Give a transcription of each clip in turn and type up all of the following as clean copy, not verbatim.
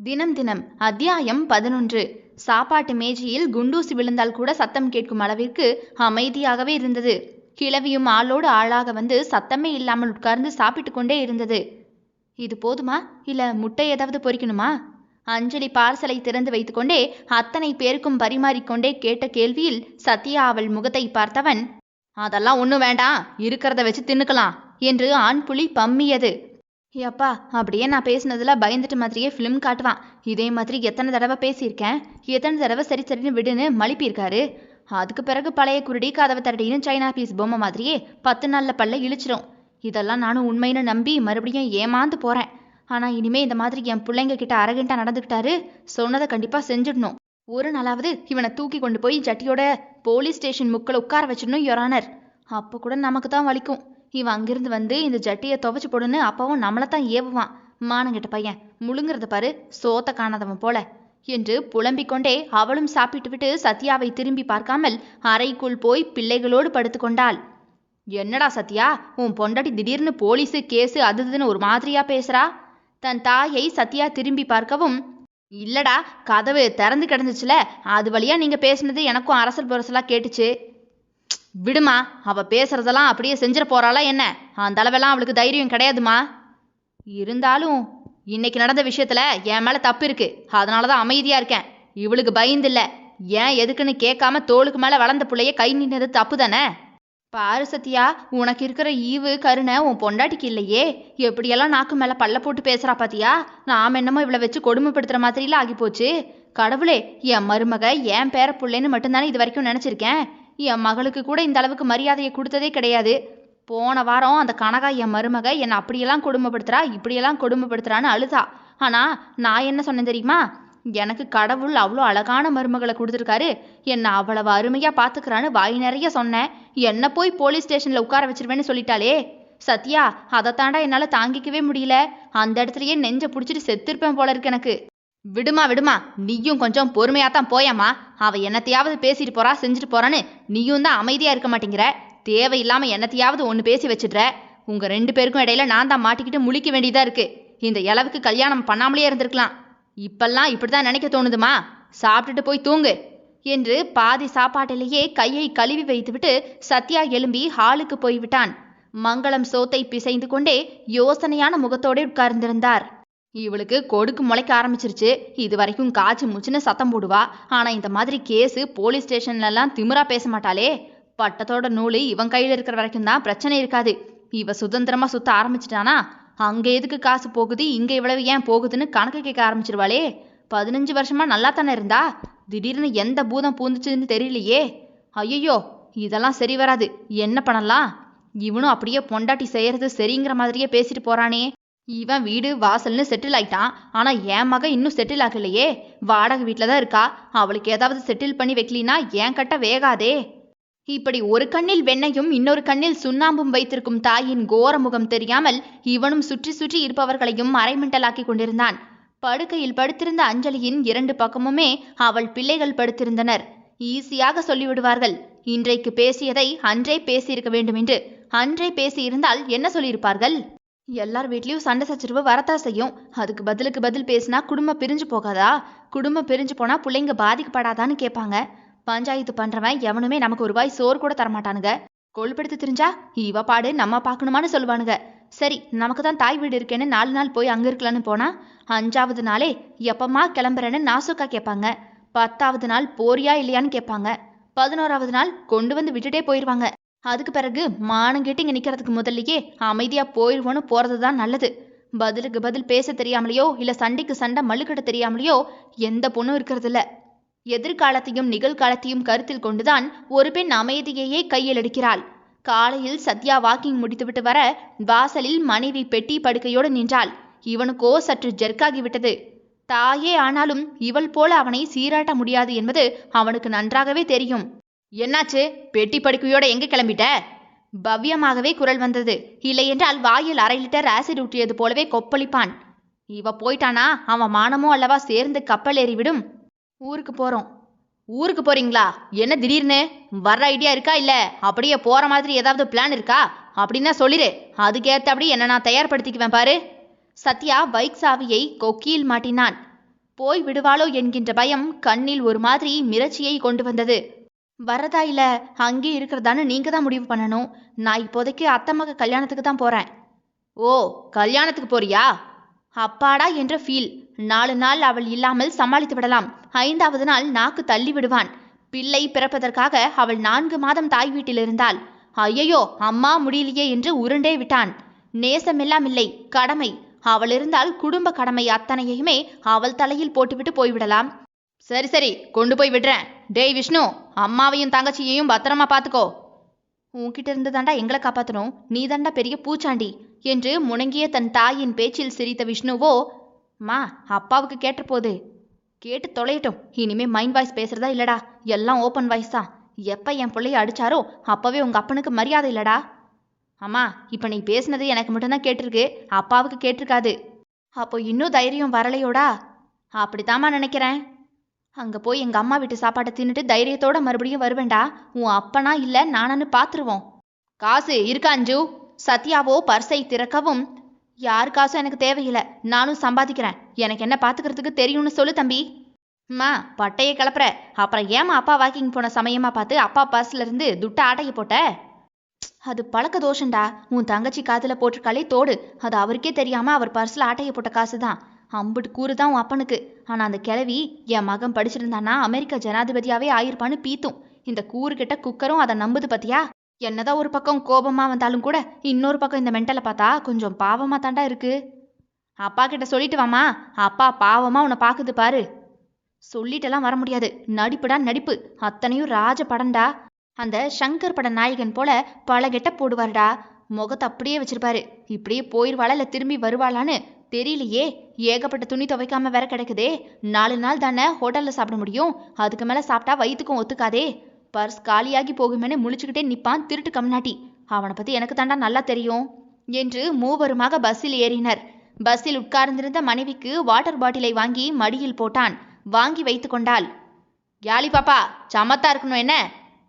தினம் தினம் அத்தியாயம் 11. சாப்பாட்டு மேஜையில் குண்டூசி விழுந்தால் கூட சத்தம் கேட்கும் அளவிற்கு அமைதியாகவே இருந்தது. கிழவியும் ஆளோடு ஆளாக வந்து சத்தமே இல்லாமல் உட்கார்ந்து சாப்பிட்டு கொண்டே இருந்தது. இது போதுமா, இல்ல முட்டை ஏதாவது பொரிக்கணுமா? அஞ்சலி பார்சலை திறந்து வைத்துக்கொண்டே அத்தனை பேருக்கும் பரிமாறிக்கொண்டே கேட்ட கேள்வியில் சத்யா அவள் முகத்தை பார்த்தவன், அதெல்லாம் ஒன்றும் வேண்டாம், இருக்கிறத வச்சு தின்னுக்கலாம் என்று ஆண் புலி பம்மியது. ஏப்பா, அப்படியே நான் பேசினதுல பயந்துட்டு மாதிரியே ஃபிலிம் காட்டுவான். இதே மாதிரி எத்தனை தடவை பேசியிருக்கேன், எத்தனை தடவை சரி சரின்னு விடுன்னு மலிப்பியிருக்காரு. அதுக்கு பிறகு பழைய குருடி கதவை தரடின்னு சைனா பீஸ் பொம்மை மாதிரியே 10 நாளில் பல்ல இழிச்சிடும். இதெல்லாம் நானும் உண்மைன்னு நம்பி மறுபடியும் ஏமாந்து போகிறேன். ஆனால் இனிமே இந்த மாதிரி என் பிள்ளைங்க கிட்ட அரகண்டா நடந்துக்கிட்டாரு, சொன்னதை கண்டிப்பாக செஞ்சிடணும். ஒரு நாளாவது இவனை தூக்கி கொண்டு போய் ஜட்டியோட போலீஸ் ஸ்டேஷன் முக்கில் உட்கார வச்சிடணும் யோரானர். அப்போ கூட நமக்கு தான் வலிக்கும். இவன் அங்கிருந்து வந்து இந்த ஜட்டியை துவைச்சு போடுன்னு அப்பவும் நம்மளைத்தான் ஏவுவான். மானங்கிட்ட பையன், முழுங்குறத பாரு, சோத்த காணாதவன் போல என்று புலம்பிக் கொண்டே அவளும் சாப்பிட்டு விட்டு சத்யாவை திரும்பி பார்க்காமல் அறைக்குள் போய் பிள்ளைகளோடு படுத்து கொண்டாள். என்னடா சத்யா, உன் பொண்டாட்டி திடீர்னு போலீஸு கேஸு அதுன்னு ஒரு மாதிரியா பேசுறா? தன் தாயை சத்யா திரும்பி பார்க்கவும், இல்லடா, கதவு திறந்து கிடந்துச்சுல, அது வழியா நீங்க பேசுனது எனக்கும் அரசல் புரசலா கேட்டுச்சு. விடுமா, அவ பேசுறதெல்லாம் அப்படியே செஞ்சிட போறாளா என்ன? அந்த அளவெல்லாம் அவளுக்கு தைரியம் கிடையாதுமா. இருந்தாலும் இன்னைக்கு நடந்த விஷயத்துல என் மேல தப்பு இருக்கு, அதனாலதான் அமைதியா இருக்கேன். இவளுக்கு பயந்தில்ல, ஏன் எதுக்குன்னு கேட்காம தோளுக்கு மேல வளர்ந்த பிள்ளைய கை நின்னது தப்பு தானே? பாரு சத்யா, உனக்கு இருக்கிற ஈவு கருணை உன் பொண்டாட்டிக்கு இல்லையே. எப்படியெல்லாம் நாக்கு மேல பல்ல போட்டு பேசுறா பாத்தியா? நாம என்னமோ இவளை வச்சு கொடுமைப்படுத்துற மாதிரிலாம் ஆகி போச்சு. கடவுளே, என் மருமக என் பேர பிள்ளைன்னு மட்டும்தானே இது வரைக்கும் நினைச்சிருக்கேன். என் மகளுக்கு கூட இந்த அளவுக்கு மரியாதையை கொடுத்ததே கிடையாது. போன வாரம் அந்த கனகா என் மருமக என்னை அப்படியெல்லாம் கொடுமைப்படுத்துறா, இப்படியெல்லாம் கொடுமைப்படுத்துறான்னு அழுதா. ஆனால் நான் என்ன சொன்னேன் தெரியுமா? எனக்கு கடவுள் அவ்வளோ அழகான மருமகளை கொடுத்துருக்காரு, என்னை அவ்வளவு அருமையாக பார்த்துக்கிறான்னு வாய் நிறைய சொன்னேன். என்னை போய் போலீஸ் ஸ்டேஷனில் உட்கார வச்சிருவேன்னு சொல்லிட்டாளே சத்யா, அதைத்தாண்டா என்னால் தாங்கிக்கவே முடியல. அந்த இடத்துலையே நெஞ்சை பிடிச்சிட்டு செத்துருப்பேன் போல இருக்கு எனக்கு. விடுமா விடுமா, நீயும் கொஞ்சம் பொறுமையாத்தான் போயாமா. அவ என்னத்தையாவது பேசிட்டு போறா, செஞ்சுட்டு போறான்னு நீயும் தான் அமைதியா இருக்க மாட்டேங்கிற. தேவையில்லாம என்னத்தையாவது ஒன்று பேசி வச்சிடுற. உங்க 2 பேருக்கும் இடையில நான் தான் மாட்டிக்கிட்டு முழிக்க வேண்டியதா இருக்கு. இந்த இளவுக்கு கல்யாணம் பண்ணாமலே இருந்திருக்கலாம். இப்பெல்லாம் இப்படிதான் நினைக்க தோணுதுமா. சாப்பிட்டுட்டு போய் தூங்கு என்று பாதி சாப்பாட்டிலேயே கையை கழுவி வைத்துவிட்டு சத்யா எழும்பி ஹாலுக்கு போய்விட்டான். மங்களம் சோத்தை பிசைந்து கொண்டே யோசனையான முகத்தோடு உட்கார்ந்திருந்தார். இவளுக்கு கொடுக்கு முளைக்க ஆரம்பிச்சிருச்சு. இது வரைக்கும் காய்ச்சி முச்சுன்னு சத்தம் போடுவா. ஆனா இந்த மாதிரி கேஸு போலீஸ் ஸ்டேஷன்லாம் திமிரா பேச மாட்டாளே. பட்டத்தோட நூலு இவன் கையில இருக்கிற வரைக்கும் தான் பிரச்சனை இருக்காது. இவ சுதந்திரமா சுத்த ஆரம்பிச்சிட்டானா அங்க எதுக்கு காசு போகுது, இங்க இவ்வளவு ஏன் போகுதுன்னு கணக்கு கேட்க ஆரம்பிச்சிருவாளே. 15 வருஷமா நல்லா தானே இருந்தா, திடீர்னு எந்த பூதம் பூந்துச்சுன்னு தெரியலையே. ஐயோ, இதெல்லாம் சரி வராது. என்ன பண்ணலாம்? இவனும் அப்படியே பொண்டாட்டி செய்யறது சரிங்கிற மாதிரியே பேசிட்டு போறானே. இவன் வீடு வாசல்னு செட்டில் ஆயிட்டான். ஆனா என் மக இன்னும் செட்டில் ஆகலையே. வாடகை வீட்டில் தான் இருக்கா. அவளுக்கு ஏதாவது செட்டில் பண்ணி வைக்கலினா ஏன் கட்ட வேகாதே. இப்படி ஒரு கண்ணில் வெண்ணையும் இன்னொரு கண்ணில் சுண்ணாம்பும் வைத்திருக்கும் தாயின் கோர முகம் தெரியாமல் இவனும் சுற்றி சுற்றி இருப்பவர்களையும் அரைமிண்டலாக்கி கொண்டிருந்தான். படுக்கையில் படுத்திருந்த அஞ்சலியின் 2 பக்கமுமே அவள் பிள்ளைகள் படுத்திருந்தனர். ஈஸியாக சொல்லிவிடுவார்கள். இன்றைக்கு பேசியதை அன்றே பேசியிருக்க வேண்டும் என்று. அன்றே பேசியிருந்தால் என்ன சொல்லியிருப்பார்கள்? எல்லார் வீட்லயும் சண்டை சச்சரவு வரத்தா செய்யும். அதுக்கு பதிலுக்கு பதில் பேசினா குடும்பம் பிரிஞ்சு போகாதா? குடும்பம் பிரிஞ்சு போனா பிள்ளைங்க பாதிக்கப்படாதான்னு கேட்பாங்க. பஞ்சாயத்து பண்றவன் எவனுமே நமக்கு ஒரு வாய் சோறு கூட தரமாட்டானுங்க. கொழுப்படுத்து தெரிஞ்சா இவ பாடு நம்ம பார்க்கணுமான்னு சொல்லுவானுங்க. சரி, நமக்கு தான் தாய் வீடு இருக்கேன்னு 4 நாள் போய் அங்க இருக்கலான்னு போனா 5வது நாளே எப்பமா கிளம்புறேன்னு நாசுக்கா கேட்பாங்க. 10வது நாள் போறியா இல்லையான்னு கேட்பாங்க. 11வது நாள் கொண்டு வந்து விட்டுட்டே போயிடுவாங்க. அதுக்கு பிறகு மானங்கெட்டு இங்கே நிற்கிறதுக்கு முதல்லையே அமைதியாக போயிடுவோன்னு போகிறது தான் நல்லது. பதிலுக்கு பதில் பேச தெரியாமலையோ இல்லை சண்டைக்கு சண்டை மல்லுக்கட்ட தெரியாமலையோ எந்த பொண்ணும் இருக்கிறதில்ல. எதிர்காலத்தையும் நிகழ்காலத்தையும் கருத்தில் கொண்டுதான் ஒரு பெண் அமைதியையே கையில் எடுக்கிறாள். காலையில் சத்யா வாக்கிங் முடித்துவிட்டு வர வாசலில் மனைவி பெட்டி படுக்கையோடு நின்றாள். இவனுக்கோ சற்று ஜெர்க்காகிவிட்டது. தாயே ஆனாலும் இவள் போல அவனை சீராட்ட முடியாது என்பது அவனுக்கு நன்றாகவே தெரியும். என்னாச்சு? பெட்டி படுக்கையோட எங்க கிளம்பிட்ட? பவ்யமாகவே குரல் வந்தது. இல்லையென்றால் வாயில் 1/2 லிட்டர் ஆசிட் ஊற்றியது போலவே கொப்பளிப்பான். இவ போயிட்டானா அவன் மானமோ அல்லவா சேர்ந்து கப்பல் ஏறிவிடும். ஊருக்கு போறோம். ஊருக்கு போறீங்களா? என்ன திடீர்னு? வர்ற ஐடியா இருக்கா, இல்ல அப்படியே போற மாதிரி ஏதாவது பிளான் இருக்கா? அப்படின்னா சொல்லிடு, அதுக்கேற்றபடி என்ன நான் தயார்படுத்திக்குவேன் பாரு. சத்யா பைக் சாவியை கொக்கியில் மாட்டினான். போய் விடுவாளோ என்கின்ற பயம் கண்ணில் ஒரு மாதிரி மிரட்சியை கொண்டு வந்தது. வரதா இல்ல அங்கே இருக்கிறதான்னு நீங்க தான் முடிவு பண்ணணும். நான் இப்போதைக்கு அத்தை மக கல்யாணத்துக்கு தான் போறேன். ஓ, கல்யாணத்துக்கு போறியா? அப்பாடா என்ற ஃபீல். 4 நாள் அவள் இல்லாமல் சமாளித்து விடலாம். 5வது நாள் நாக்கு தள்ளி விடுவான். பிள்ளை பிறப்பதற்காக அவள் 4 மாதம் தாய் வீட்டில் இருந்தாள். ஐயையோ, அம்மா முடியலையே என்று உருண்டே விட்டான். நேசமெல்லாம் இல்லை, கடமை. அவள் இருந்தால் குடும்ப கடமை அத்தனையுமே அவள் தலையில் போட்டுவிட்டு போய்விடலாம். சரி சரி, கொண்டு போய் விடுறேன். டேய் விஷ்ணு, அம்மாவையும் தங்கச்சியையும் பத்திரமா பார்த்துக்கோ. உன்கிட்ட இருந்து தாண்டா எங்களை காப்பாற்றணும், நீ தாண்டா பெரிய பூச்சாண்டி என்று முணங்கிய தன் தாயின் பேச்சில் சிரித்த விஷ்ணுவோ, மா அப்பாவுக்கு கேட்ட போது கேட்டு தொலையட்டும். இனிமே மைண்ட் வாய்ஸ் பேசுறதா இல்லடா, எல்லாம் ஓப்பன் வாய்ஸ் தான். எப்ப என் பிள்ளைய அடிச்சாரோ அப்பவே உங்க அப்பனுக்கு மரியாதை இல்லடா. அம்மா, இப்ப நீ பேசுனது எனக்கு மட்டும்தான் கேட்டிருக்கு, அப்பாவுக்கு கேட்டிருக்காது. அப்போ இன்னும் தைரியம் வரலையோடா? அப்படித்தாம்மா நினைக்கிறேன். அங்க போய் எங்க அம்மா வீட்டு சாப்பாட்டை தின்னுட்டு தைரியத்தோட மறுபடியும் வருவேண்டா. உன் அப்பனா இல்ல நானு பாத்துருவோம். காசு இருக்கா அஞ்சு? சத்யாவோ பர்ஸை திறக்கவும், யார் காசும் எனக்கு தேவையில்லை, நானும் சம்பாதிக்கிறேன். எனக்கு என்ன பாத்துக்கிறதுக்கு தெரியும்னு சொல்லு தம்பி. அம்மா, பட்டையை கிளப்புற. அப்புறம் ஏமா அப்பா வாக்கிங் போன சமயமா பார்த்து அப்பா பர்ஸ்ல இருந்து துட்ட ஆட்டைய போட்ட? அது பழக்க தோஷண்டா. உன் தங்கச்சி காதுல போட்டிருக்காளே தோடு, அது அவருக்கே தெரியாம அவர் பர்ஸ்ல ஆட்டைய போட்ட காசு தான். அம்புட்டு கூறு தான் உன் அப்பனுக்கு. ஆனா அந்த கிழவி என் மகன் படிச்சிருந்தானா அமெரிக்க ஜனாதிபதியாவே ஆயிருப்பான்னு பீத்தும். இந்த கூறு கிட்ட குக்கரும் அதை நம்புது பத்தியா? என்னதான் ஒரு பக்கம் கோபமா வந்தாலும் கூட இன்னொரு பக்கம் இந்த மென்டலை பார்த்தா கொஞ்சம் பாவமா தாண்டா இருக்கு. அப்பா கிட்ட சொல்லிட்டு வாமா, அப்பா பாவமா உன்னை பாக்குது பாரு. சொல்லிட்டெல்லாம் வர முடியாது, நடிப்புடா நடிப்பு, அத்தனையும் ராஜ படம்டா. அந்த சங்கர் பட நாயகன் போல பல கெட்ட போடுவாருடா. முகத்தை அப்படியே வச்சிருப்பாரு. இப்படியே போயிருவாளா இல்ல திரும்பி வருவாளான்னு தெரியலையே. ஏகப்பட்ட துணி துவைக்காம வேற கிடைக்குதே. 4 நாள் தானே ஹோட்டல்ல சாப்பிட முடியும், அதுக்கு மேல சாப்பிட்டா வயிற்றுக்கும் ஒத்துக்காதே. பர்ஸ் காலியாகி போகுமேனு முழிச்சுக்கிட்டே நிப்பான் திருட்டு கம்நாட்டி. அவனை பத்தி எனக்கு தாண்டா நல்லா தெரியும் என்று மூவருமாக பஸ்ஸில் ஏறினர். பஸ்ஸில் உட்கார்ந்திருந்த மனைவிக்கு வாட்டர் பாட்டிலை வாங்கி மடியில் போட்டான். வாங்கி வைத்து கொண்டாள். யாலி பாப்பா, சமத்தா இருக்கணும் என்ன?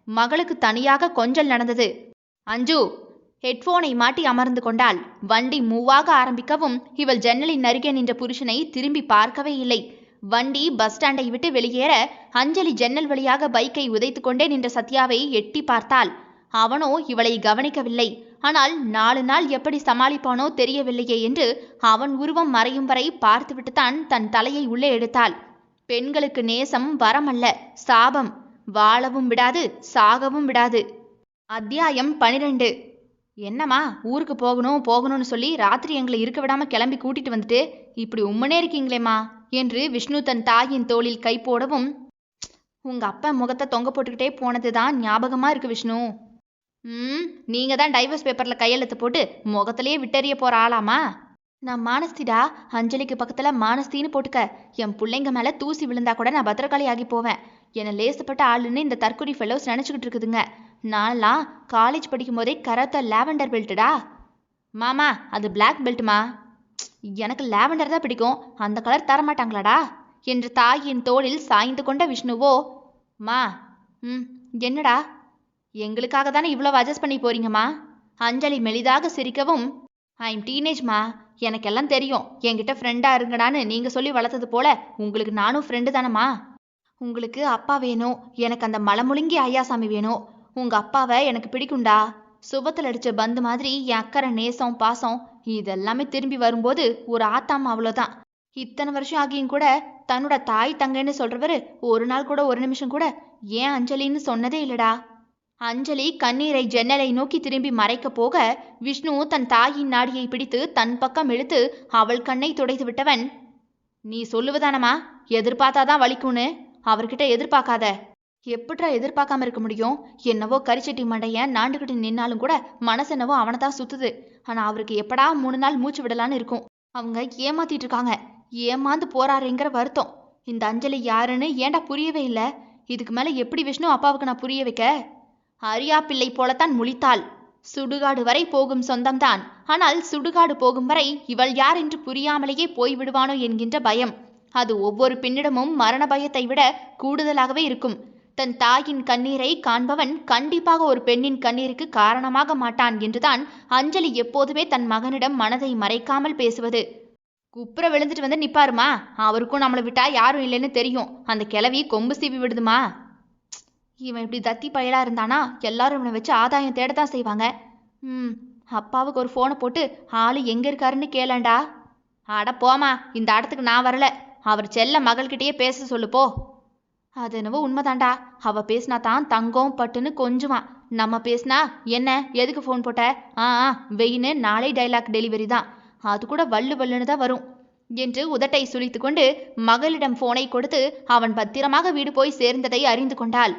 மகளுக்கு தனியாக கொஞ்சல் நடந்தது. அஞ்சு ஹெட்போனை மாட்டி அமர்ந்து கொண்டாள். வண்டி மூவாக ஆரம்பிக்கவும் இவள் ஜன்னலின் அருகே நின்ற புருஷனை திரும்பி பார்க்கவே இல்லை. வண்டி பஸ் ஸ்டாண்டை விட்டு வெளியேற அஞ்சலி ஜன்னல் வழியாக பைக்கை உதைத்து கொண்டே நின்ற சத்யாவை எட்டி பார்த்தாள். அவனோ இவளை கவனிக்கவில்லை. ஆனால் 4 நாள் எப்படி சமாளிப்பானோ தெரியவில்லையே என்று அவன் உருவம் மறையும் வரை பார்த்துவிட்டுத்தான் தன் தலையை உள்ளே எடுத்தாள். பெண்களுக்கு நேசம் வரமல்ல, சாபம். வாழவும் விடாது, சாகவும் விடாது. அத்தியாயம் 12. என்னம்மா, ஊருக்கு போகணும்னு சொல்லி ராத்திரி எங்களை இருக்க விடாம கிளம்பி கூட்டிட்டு வந்துட்டு இப்படி உம்மனே இருக்கீங்களேம்மா என்று விஷ்ணு தன் தாயின் தோளில் கை போடவும், உங்க அப்பா முகத்தை தொங்க போட்டுக்கிட்டே போனதுதான் ஞாபகமா இருக்கு விஷ்ணு. நீங்க தான் டைவர்ஸ் பேப்பர்ல கையெழுத்து போட்டு முகத்திலேயே விட்டறிய போற ஆளாமா? நான் மானஸ்திடா. அஞ்சலிக்கு பக்கத்துல மானஸ்தின்னு போட்டுக்க. என் பிள்ளைங்க மேல தூசி விழுந்தா கூட நான் பத்திரகாளி ஆகி போவேன். என்னை லேசப்பட்ட ஆளுன்னு இந்த தற்கொலை ஃபெல்லோஸ் நினைச்சுக்கிட்டு இருக்குதுங்க. நான்லாம் காலேஜ் படிக்கும் போதே கராத்தே லாவெண்டர் பெல்ட்டுடா. மாமா, அது பிளாக் பெல்ட்டுமா. எனக்கு லாவெண்டர் தான் பிடிக்கும், அந்த கலர் தரமாட்டாங்களாடா என்று தாயின் தோளில் சாய்ந்து கொண்ட விஷ்ணுவோ, மா என்னடா, எங்களுக்காக தானே இவ்வளவு அட்ஜஸ்ட் பண்ணி போறீங்கம்மா? அஞ்சலி மெலிதாக சிரிக்கவும், ஐம் டீனேஜ்மா, எனக்கெல்லாம் தெரியும். என்கிட்ட ஃப்ரெண்டா இருங்கடான்னு நீங்க சொல்லி வளர்த்தது போல உங்களுக்கு நானும் ஃப்ரெண்டு தானம்மா. உங்களுக்கு அப்பா வேணும், எனக்கு அந்த மலமுழுங்கி ஐயாசாமி வேணும். உங்க அப்பாவை எனக்கு பிடிக்கும்டா. சுபத்தில் அடிச்ச பந்து மாதிரி என் அக்கறை, நேசம், பாசம் இதெல்லாமே திரும்பி வரும்போது ஒரு ஆத்தாமா, அவ்வளோதான். இத்தனை வருஷம் ஆகியும் கூட தன்னோட தாய் தங்கன்னு சொல்றவரு ஒரு நாள் கூட ஒரு நிமிஷம் கூட ஏன் அஞ்சலின்னு சொன்னதே இல்லடா. அஞ்சலி கண்ணீரை ஜன்னலை நோக்கி திரும்பி மறைக்க போக விஷ்ணு தன் தாயின் நாடியை பிடித்து தன் பக்கம் இழுத்து அவள் கண்ணை துடைத்து விட்டவன், நீ சொல்லுவதானம்மா, எதிர்பார்த்தாதான் வலிக்கும்னு. அவர்கிட்ட எதிர்பார்க்காத. எப்படிரா எதிர்பார்க்காம இருக்க முடியும்? என்னவோ கரிச்சட்டி மண்டையன் நாண்டுகிட்டு நின்னாலும் கூட மனசு என்னவோ அவனை தான் சுத்துது. ஆனா அவருக்கு எப்படா 3 நாள் மூச்சு விடலான்னு இருக்கும். அவங்க ஏமாத்திட்டு இருக்காங்க. ஏமாந்து போறாருங்கிற வருத்தம். இந்த அஞ்சலி யாருன்னு ஏண்டா புரியவே இல்லை. இதுக்கு மேல எப்படி விஷ்ணு அப்பாவுக்கு நான் புரிய வைக்க? அரியா பிள்ளை போலத்தான் முழித்தாள். சுடுகாடு வரை போகும் சொந்தம்தான். ஆனால் சுடுகாடு போகும் வரை இவள் யார் என்று புரியாமலேயே போய்விடுவானோ என்கின்ற பயம். அது ஒவ்வொரு பெண்ணிடமும் மரண பயத்தை விட கூடுதலாகவே இருக்கும். தன் தாயின் கண்ணீரை காண்பவன் கண்டிப்பாக ஒரு பெண்ணின் கண்ணீருக்கு காரணமாக மாட்டான் என்றுதான் அஞ்சலி எப்போதுமே தன் மகனிடம் மனதை மறைக்காமல் பேசுவது. குப்புற விழுந்துட்டு வந்து நிப்பாருமா. அவருக்கும் நம்மளை விட்டா யாரும் இல்லைன்னு தெரியும். அந்த கிழவி கொம்பு சீவி விடுதுமா. இவன் இப்படி தத்தி பயலா இருந்தானா எல்லாரும் இவனை வச்சு ஆதாயம் தேடத்தான் செய்வாங்க. அப்பாவுக்கு ஒரு ஃபோனை போட்டு ஆளு எங்க இருக்காருன்னு கேளண்டா. அட போமா, இந்த இடத்துக்கு நான் வரல. அவர் செல்ல மகள்கிட்டயே பேச சொல்லு போ. அது என்னவோ உண்மைதான்டா. அவ பேசினா தான் தங்கம் பட்டுன்னு கொஞ்சுவான். நம்ம பேசினா என்ன எதுக்கு ஃபோன் போட்ட, வெயின்னு நாளை டைலாக் டெலிவரி தான். அது கூட வள்ளு வள்ளுன்னு தான் வரும் என்று உதட்டை சுழித்து கொண்டு மகளிடம் போனை கொடுத்து அவன் பத்திரமாக வீடு போய் சேர்ந்ததை அறிந்து கொண்டாள்.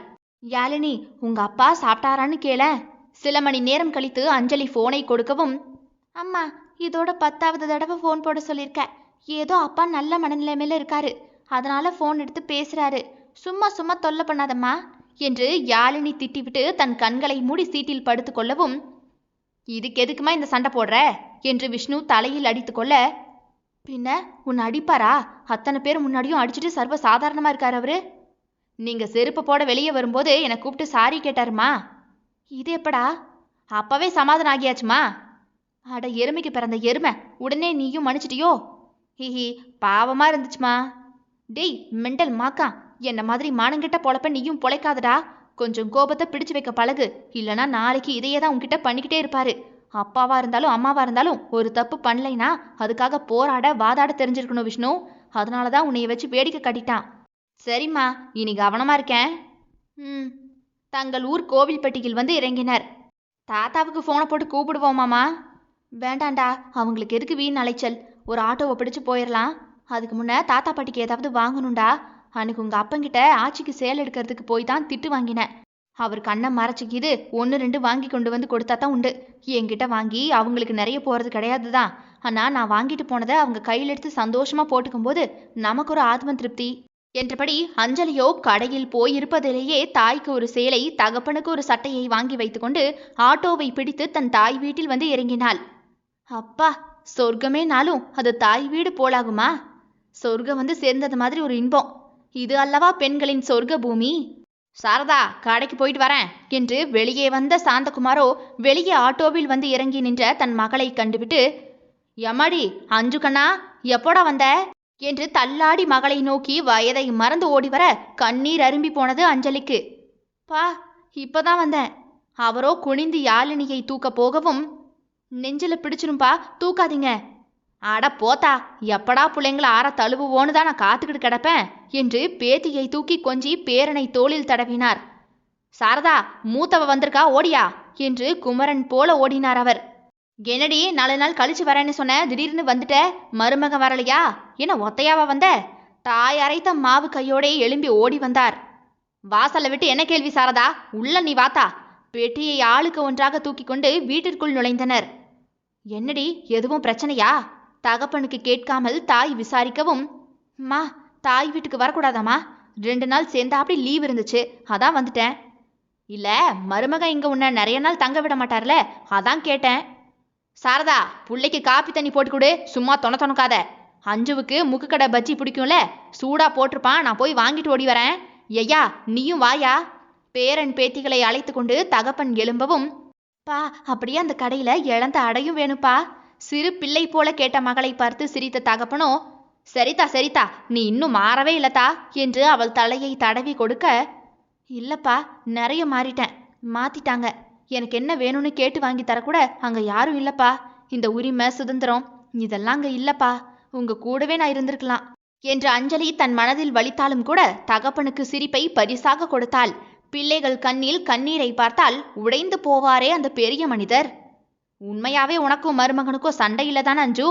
யாழினி, உங்க அப்பா சாப்பிட்டாரான்னு கேள. சில மணி நேரம் கழித்து அஞ்சலி போனை கொடுக்கவும், அம்மா இதோட 10வது தடவை ஃபோன் போட சொல்லியிருக்க. ஏதோ அப்பா நல்ல மனநிலைமையில இருக்காரு, அதனால ஃபோன் எடுத்து பேசுறாரு. சும்மா சும்மா தொல்லை பண்ணாதம்மா என்று யாழினி திட்டிவிட்டு தன் கண்களை மூடி சீட்டில் படுத்து கொள்ளவும், இதுக்கு எதுக்குமா இந்த சண்டை போடுற என்று விஷ்ணு தலையில் அடித்து கொள்ள, பின்ன உன்னை அடிப்பாரா? அத்தனை பேர் முன்னாடியும் அடிச்சுட்டு சர்வ சாதாரணமா இருக்காரு அவரு. நீங்க செருப்பு போட வெளியே வரும்போது என்னை கூப்பிட்டு சாரி கேட்டாருமா. இது எப்படா? அப்பவே சமாதானம் ஆகியாச்சுமா. அட எருமைக்கு பிறந்த எருமை, உடனே நீயும் மன்னிச்சிட்டியோ? ஹிஹி, பாவமா இருந்துச்சுமா. டேய் மெண்டல் மாக்கா, என்ன மாதிரி மானங்கிட்ட பொழப்ப நீயும் பொழைக்காதடா. கொஞ்சம் கோபத்தை பிடிச்சு வைக்க பழகு, இல்லைனா நாளைக்கு இதையே தான் உன்கிட்ட பண்ணிக்கிட்டே இருப்பாரு. அப்பாவா இருந்தாலும் அம்மாவா இருந்தாலும் ஒரு தப்பு பண்ணலைனா அதுக்காக போராட வாதாட தெரிஞ்சிருக்கணும் விஷ்ணு. அதனாலதான் உன்னைய வச்சு வேடிக்கை காட்டிட்டான். சரிம்மா, இனி கவனமா இருக்கேன். தங்கள் ஊர் கோவில்பட்டியில் வந்து இறங்கினர். தாத்தாவுக்கு ஃபோனை போட்டு கூப்பிடுவோமாமா? வேண்டாண்டா, அவங்களுக்கு எதுக்கு வீண் அலைச்சல். ஒரு ஆட்டோவை பிடிச்சு போயிடலாம். அதுக்கு முன்ன தாத்தா பாட்டிக்கு ஏதாவது வாங்கணும்டா. அன்னைக்கு உங்க அப்பங்கிட்ட ஆட்சிக்கு சேல் எடுக்கிறதுக்கு போய் தான் திட்டு வாங்கினேன். அவர் கண்ணை மறைச்சிக்கிது 1-2 வாங்கி கொண்டு வந்து கொடுத்தா தான் உண்டு. என்கிட்ட வாங்கி அவங்களுக்கு நிறைய போகிறது கிடையாது தான். ஆனால் நான் வாங்கிட்டு போனதை அவங்க கையில் எடுத்து சந்தோஷமா போட்டுக்கும் போது நமக்கு ஒரு ஆத்ம திருப்தி என்றபடி அஞ்சலியோ கடையில் போயிருப்பதிலேயே தாய்க்கு ஒரு சேலை, தகப்பனுக்கு ஒரு சட்டையை வாங்கி வைத்துக்கொண்டு ஆட்டோவை பிடித்து தன் தாய் வீட்டில் வந்து இறங்கினாள். அப்பா, சொர்க்கமே நாளும் அது தாய் வீடு போலாகுமா? சொர்க்கம் வந்து சேர்ந்தது மாதிரி ஒரு இன்பம். இது அல்லவா பெண்களின் சொர்க்க பூமி. சாரதா, கடைக்கு போயிட்டு வரேன் என்று வெளியே வந்த சாந்தகுமாரோ வெளியே ஆட்டோவில் வந்து இறங்கி நின்ற தன் மகளை கண்டுவிட்டு, எம்மாடி அஞ்சு கண்ணா, எப்போடா வந்த என்று தள்ளாடி மகளை நோக்கி வயதை மறந்து ஓடி வர கண்ணீர் அரும்பி போனது அஞ்சலிக்கு. பா, இப்பதான் வந்தேன். அவரோ குனிந்து யாழினியை தூக்க போகவும், நெஞ்சில பிடிச்சிரும்பா, தூக்காதீங்க. அட போத்தா, எப்படா பிள்ளைங்களை ஆற தழுவுவோன்னு தான் நான் காத்துக்கிட்டு கிடப்பேன் என்று பேத்தியை தூக்கி கொஞ்சி பேரனை தோளில் தடவினார். சாரதா, மூத்தவ வந்திருக்கா, ஓடியா என்று குமரன் போல ஓடினார் அவர். என்னடி 4 நாள் கழிச்சு வரேன்னு சொன்ன, திடீர்னு வந்துட்ட. மருமகன் வரலையா? என்ன ஒத்தையாவா வந்த? தாய் அரைத்த மாவு கையோடே எழும்பி ஓடி வந்தார். வாசலை விட்டு என்ன கேள்வி சாரதா, உள்ள நீ வாத்தா. பெட்டியை ஆளுக்கு ஒன்றாக தூக்கி கொண்டு வீட்டிற்குள் நுழைந்தனர். என்னடி, எதுவும் பிரச்சனையா? தகப்பனுக்கு கேட்காமல் தாய் விசாரிக்கவும், மா, தாய் வீட்டுக்கு வரக்கூடாதாம்மா? 2 நாள் சேர்ந்தா அப்படி லீவ் இருந்துச்சு, அதான் வந்துட்டேன். இல்ல, மருமகன் இங்க உன்னை நிறைய நாள் தங்க விட மாட்டார்ல, அதான் கேட்டேன். சாரதா, புள்ளைக்கு காப்பி தண்ணி போட்டு கொடு, சும்மா தொணக்காத. அஞ்சுவுக்கு முக்கு கடை பஜ்ஜி பிடிக்கும்ல, சூடா போட்டிருப்பான், நான் போய் வாங்கிட்டு ஓடி வரேன். ஐயா, நீயும் வாயா. பேரன் பேத்திகளை அழைத்து கொண்டு தகப்பன் எழும்பவும், பா, அப்படியே அந்த கடையில இழந்த அடையும் வேணுப்பா. சிறு பிள்ளை போல கேட்ட மகளை பார்த்து சிரித்த தகப்பனோ, சரிதா சரிதா, நீ இன்னும் மாறவே இல்லத்தா என்று அவள் தலையை தடவி கொடுக்க, இல்லப்பா, நிறைய மாறிட்டேன், மாத்திட்டாங்க. எனக்கு என்ன வேணும்னு கேட்டு வாங்கி தரக்கூட அங்க யாரும் இல்லப்பா. இந்த உரிமை சுதந்திரம் இதெல்லாம் அங்க இல்லப்பா. உங்க கூடவே நான் இருந்திருக்கலாம் என்று அஞ்சலி தன் மனதில் வலித்தாலும் கூட தகப்பனுக்கு சிரிப்பை பரிசாக கொடுத்தாள். பிள்ளைகள் கண்ணில் கண்ணீரை பார்த்தால் உடைந்து போவாரே அந்த பெரிய மனிதர். உண்மையாவே உனக்கும் மருமகனுக்கும் சண்டை இல்லதான் அஞ்சு?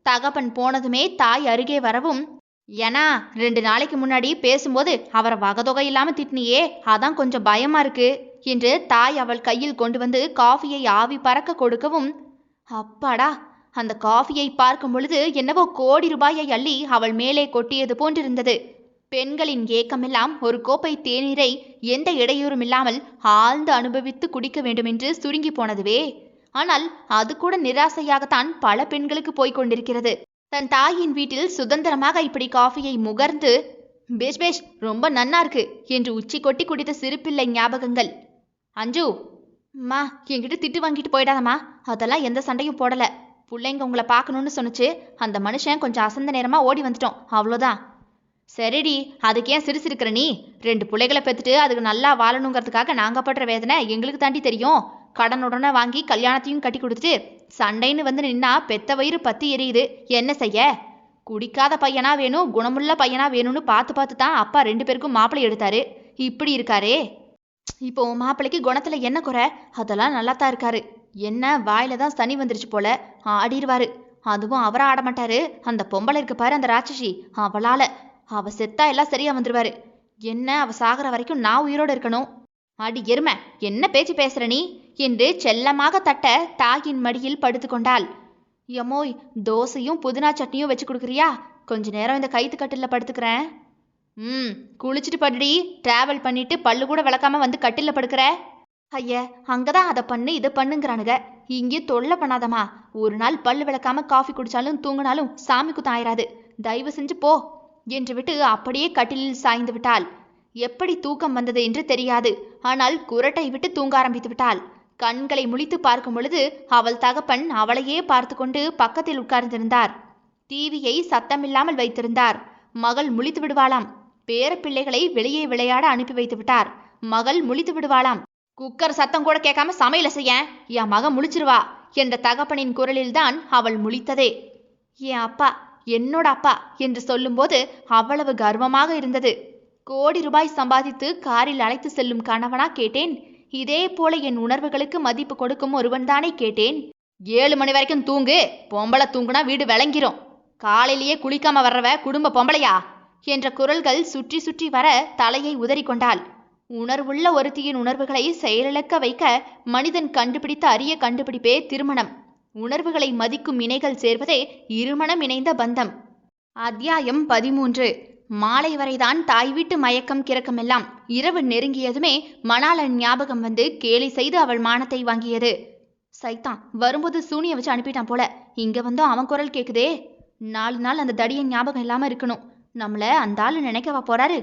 தகப்பன் போனதுமே தாய் அருகே வரவும், ஏன்னா 2 நாளைக்கு முன்னாடி பேசும்போது அவரை வகதொகை இல்லாம திட்டினியே, அதான் கொஞ்சம் பயமா இருக்கு என்று தாய் அவள் கையில் கொண்டு வந்து காஃபியை ஆவி பறக்க கொடுக்கவும், அப்பாடா, அந்த காஃபியை பார்க்கும் பொழுது என்னவோ கோடி ரூபாயை அள்ளி அவள் மேலே கொட்டியது போன்றிருந்தது. பெண்களின் ஏக்கமெல்லாம் ஒரு கோப்பை தேநீரை எந்த இடையூறும் இல்லாமல் ஆழ்ந்து அனுபவித்து குடிக்க வேண்டுமென்று சுருங்கி போனதுவே. ஆனால் அது கூட நிராசையாகத்தான் பல பெண்களுக்கு போய்க் கொண்டிருக்கிறது. தன் தாயின் வீட்டில் சுதந்திரமாக இப்படி காஃபியை முகர்ந்து, பேஷ் பேஷ், ரொம்ப நன்னா இருக்கு என்று உச்சி கொட்டி குடித்த சிறுபிள்ளை ஞாபகங்கள். அஞ்சு, மா, என்கிட்ட திட்டு வாங்கிட்டு போயிடாதம்மா, அதெல்லாம் எந்த சண்டையும் போடல. பிள்ளைங்க உங்களை பார்க்கணும்னு சொன்னுச்சு. அந்த மனுஷன் கொஞ்சம் அசந்த நேரமா ஓடி வந்துட்டோம், அவ்வளோதான். சரிடி, அதுக்கு ஏன் சிரிச்சிருக்கிற நீ? 2 பிள்ளைகளை பெற்றுட்டு அதுக்கு நல்லா வாழணுங்கிறதுக்காக நாங்கள் படுற வேதனை எங்களுக்கு தாண்டி தெரியும். கடனுடனே வாங்கி கல்யாணத்தையும் கட்டி கொடுத்துட்டு சண்டைன்னு வந்து நின்னா பெத்த வயிறு பத்தி எரியுது. என்ன செய்ய? குடிக்காத பையனா வேணும், குணமுள்ள பையனா வேணும்னு பார்த்து பார்த்து தான் அப்பா 2 பேருக்கும் மாப்பிள்ளை எடுத்தாரு. இப்படி இருக்காரே. இப்போ மாப்பிள்ளைக்கு குணத்துல என்ன குறை? அதெல்லாம் நல்லா தான் இருக்காரு. என்ன வாயில தான் சனி வந்துருச்சு போல, ஆடிடுவாரு. அதுவும் அவரை ஆட மாட்டாரு. அந்த பொம்பளை இருக்கு பாரு, அந்த ராட்சசி, அவளால. அவ செத்தா எல்லாம் சரியா வந்துருவாரு. என்ன அவ சாகிற வரைக்கும் நான் உயிரோடு இருக்கணும். அடி எருமை, என்ன பேச்சு பேசுற நீ என்று செல்லமாக தட்ட தாயின் மடியில் படுத்து கொண்டாள். எம்மோய், தோசையும் புதினா சட்னியும் வச்சு கொடுக்குறியா? கொஞ்ச நேரம் இந்த கைத்து கட்டில படுத்துக்கிறேன். குளிச்சுட்டு படுடி. டிராவல் பண்ணிட்டு பல்லு கூட விளக்காம வந்து கட்டில படுக்கிற. ஐய, அங்கதான் அதை பண்ணு இதை பண்ணுங்கிறானுங்க. இங்கேயும் தொல்லை பண்ணாதம்மா. ஒரு நாள் பல்லு விளக்காம காஃபி குடிச்சாலும் தூங்கினாலும் சாமி குத்தம் ஆயிராது. தயவு செஞ்சு போ என்று விட்டு அப்படியே கட்டிலில் சாய்ந்து விட்டாள். எப்படி தூக்கம் வந்தது என்று தெரியாது. ஆனால் குரட்டை விட்டு தூங்க ஆரம்பித்து விட்டாள். கண்களை முழித்து பார்க்கும் பொழுது அவள் தகப்பன் அவளையே பார்த்து கொண்டு பக்கத்தில் உட்கார்ந்திருந்தார். டிவியை சத்தமில்லாமல் வைத்திருந்தார். மகள் முழித்து விடுவாளாம். பேர பிள்ளைகளை வெளியே விளையாட அனுப்பி வைத்து விட்டார். மகள் முழித்து விடுவாளாம். குக்கர் சத்தம் கூட கேட்காம சமையல செய்ய, என் மகன் முழிச்சிருவா என்ற தகப்பனின் குரலில்தான் அவள் முழித்ததே. என் அப்பா, என்னோட அப்பா என்று சொல்லும்போது அவ்வளவு கர்வமாக இருந்தது. கோடி ரூபாய் சம்பாதித்து காரில் அழைத்து செல்லும் கணவனா கேட்டேன். இதே போல என் உணர்வுகளுக்கு மதிப்பு கொடுக்கும் ஒருவன் தானே கேட்டேன். 7 மணி வரைக்கும் தூங்கு, பொம்பளை தூங்குனா வீடு விளங்கிரும். காலையிலேயே குளிக்காம வர்றவ குடும்ப பொம்பளையா என்ற குரல்கள் சுற்றி சுற்றி வர தலையை உதறிக்கொண்டாள். உணர்வுள்ள ஒருத்தியின் உணர்வுகளை செயலிழக்க வைக்க மனிதன் கண்டுபிடித்த அரிய கண்டுபிடிப்பே திருமணம். உணர்வுகளை மதிக்கும் இணைகள் சேர்வதே இருமணம் இணைந்த பந்தம். அத்தியாயம் 13. மாலை வரைதான் தாய் வீட்டு மயக்கம் கிறக்கமெல்லாம். இரவு நெருங்கியதுமே மணாளன் ஞாபகம் வந்து கேலி செய்து அவள் மானத்தை வாங்கியது. சைத்தான், வரும்போது சூனிய வச்சு அனுப்பிட்டான் போல. இங்க வந்தும் அவன் குரல் கேக்குதே. 4 நாள் அந்த தடியன் ஞாபகம் இல்லாம இருக்கணும். நம்மள அந்த ஆளு நினைக்கவா போறாரு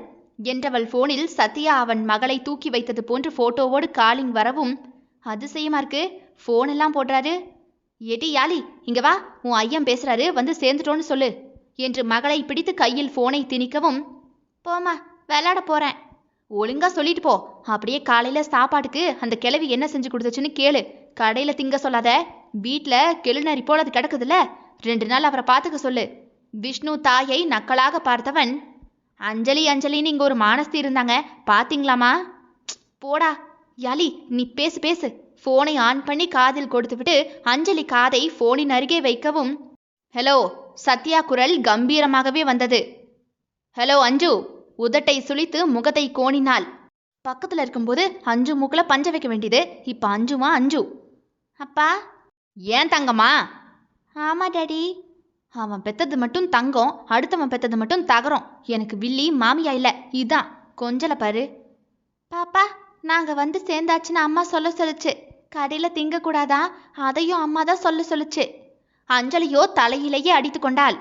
என்றவள் போனில் சத்யா அவன் மகளை தூக்கி வைத்தது போன்று போட்டோவோடு காலிங் வரவும், அதிசயமா இருக்கு, போன் எல்லாம் போடுறாரு. ஏடி யாலி, இங்க வா, உன் ஐயன் பேசுறாரு, வந்து சேர்ந்துட்டோன்னு சொல்லு என்று மகளை பிடித்து கையில் போனை திணிக்கவும், போமா, விளையாட போறேன். ஒழுங்கா சொல்லிட்டு போ. அப்படியே காலையில சாப்பாட்டுக்கு அந்த கிழவி என்ன செஞ்சு கொடுத்துச்சுன்னு கேளு. கடையில திங்க சொல்லாத. வீட்டுல கெளுநரி போல அது கிடக்குதுல்ல, 2 நாள் அவரை பார்த்துக்க சொல்லு. விஷ்ணு தாயை நக்கலாக பார்த்தவன், அஞ்சலி அஞ்சலின்னு இங்க ஒரு மானஸ்தி இருந்தாங்க, பாத்தீங்களாமா? போடா யாலி, நீ பேசு பேசு. போனை ஆன் பண்ணி காதில் கொடுத்துவிட்டு அஞ்சலி காதை போனின் அருகே வைக்கவும், ஹலோ, சத்யா குரல் கம்பீரமாகவே வந்தது. ஹலோ அஞ்சு. உதட்டை சுளித்து முகத்தை கோணினாள். பக்கத்துல இருக்கும்போது அஞ்சு மூக்குல பஞ்ச வைக்க வேண்டியது. இப்ப அஞ்சுமா அஞ்சு. அப்பா. ஏன் தங்கம்மா? ஆமா டாடி. அவன் பெத்தது மட்டும் தங்கம், அடுத்தவன் பெத்தது மட்டும் தகரம். எனக்கு வில்லி மாமியா இல்ல, இதான் கொஞ்சல பாரு. பாப்பா, நாங்க வந்து சேர்ந்தாச்சுன்னு அம்மா சொல்ல சொல்லுச்சு. கடையில திங்க கூடாதா, அதையும் அம்மா தான் சொல்ல சொல்லுச்சு. அஞ்சலியோ தலையிலேயே அடித்து கொண்டாள்.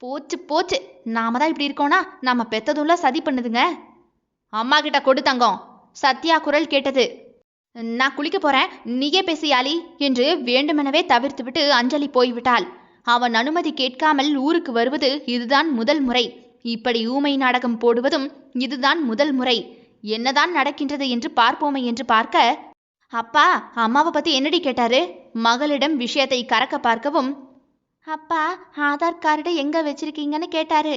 போச்சு போச்சு, நாம தான் இப்படி இருக்கோனா நம்ம பெத்ததுள்ள சதி பண்ணுதுங்க. அம்மா கிட்ட கொடு தங்கம். சத்யா குரல் கேட்டது. நான் குளிக்க போறேன், நீயே பேசியாலி என்று வேண்டுமெனவே தவிர்த்து விட்டு அஞ்சலி போய்விட்டாள். அவன் அனுமதி கேட்காமல் ஊருக்கு வருவது இதுதான் முதல் முறை. இப்படி ஊமை நாடகம் போடுவதும் இதுதான் முதல் முறை. என்னதான் நடக்கின்றது என்று பார்ப்போமே என்று பார்க்க, அப்பா அம்மாவை பத்தி என்னடி கேட்டாரு? மகளிடம் விஷயத்தை கறக்க பார்க்கவும், அப்பா ஆதார் கார்டு எங்க வச்சிருக்கீங்கன்னு கேட்டாரு.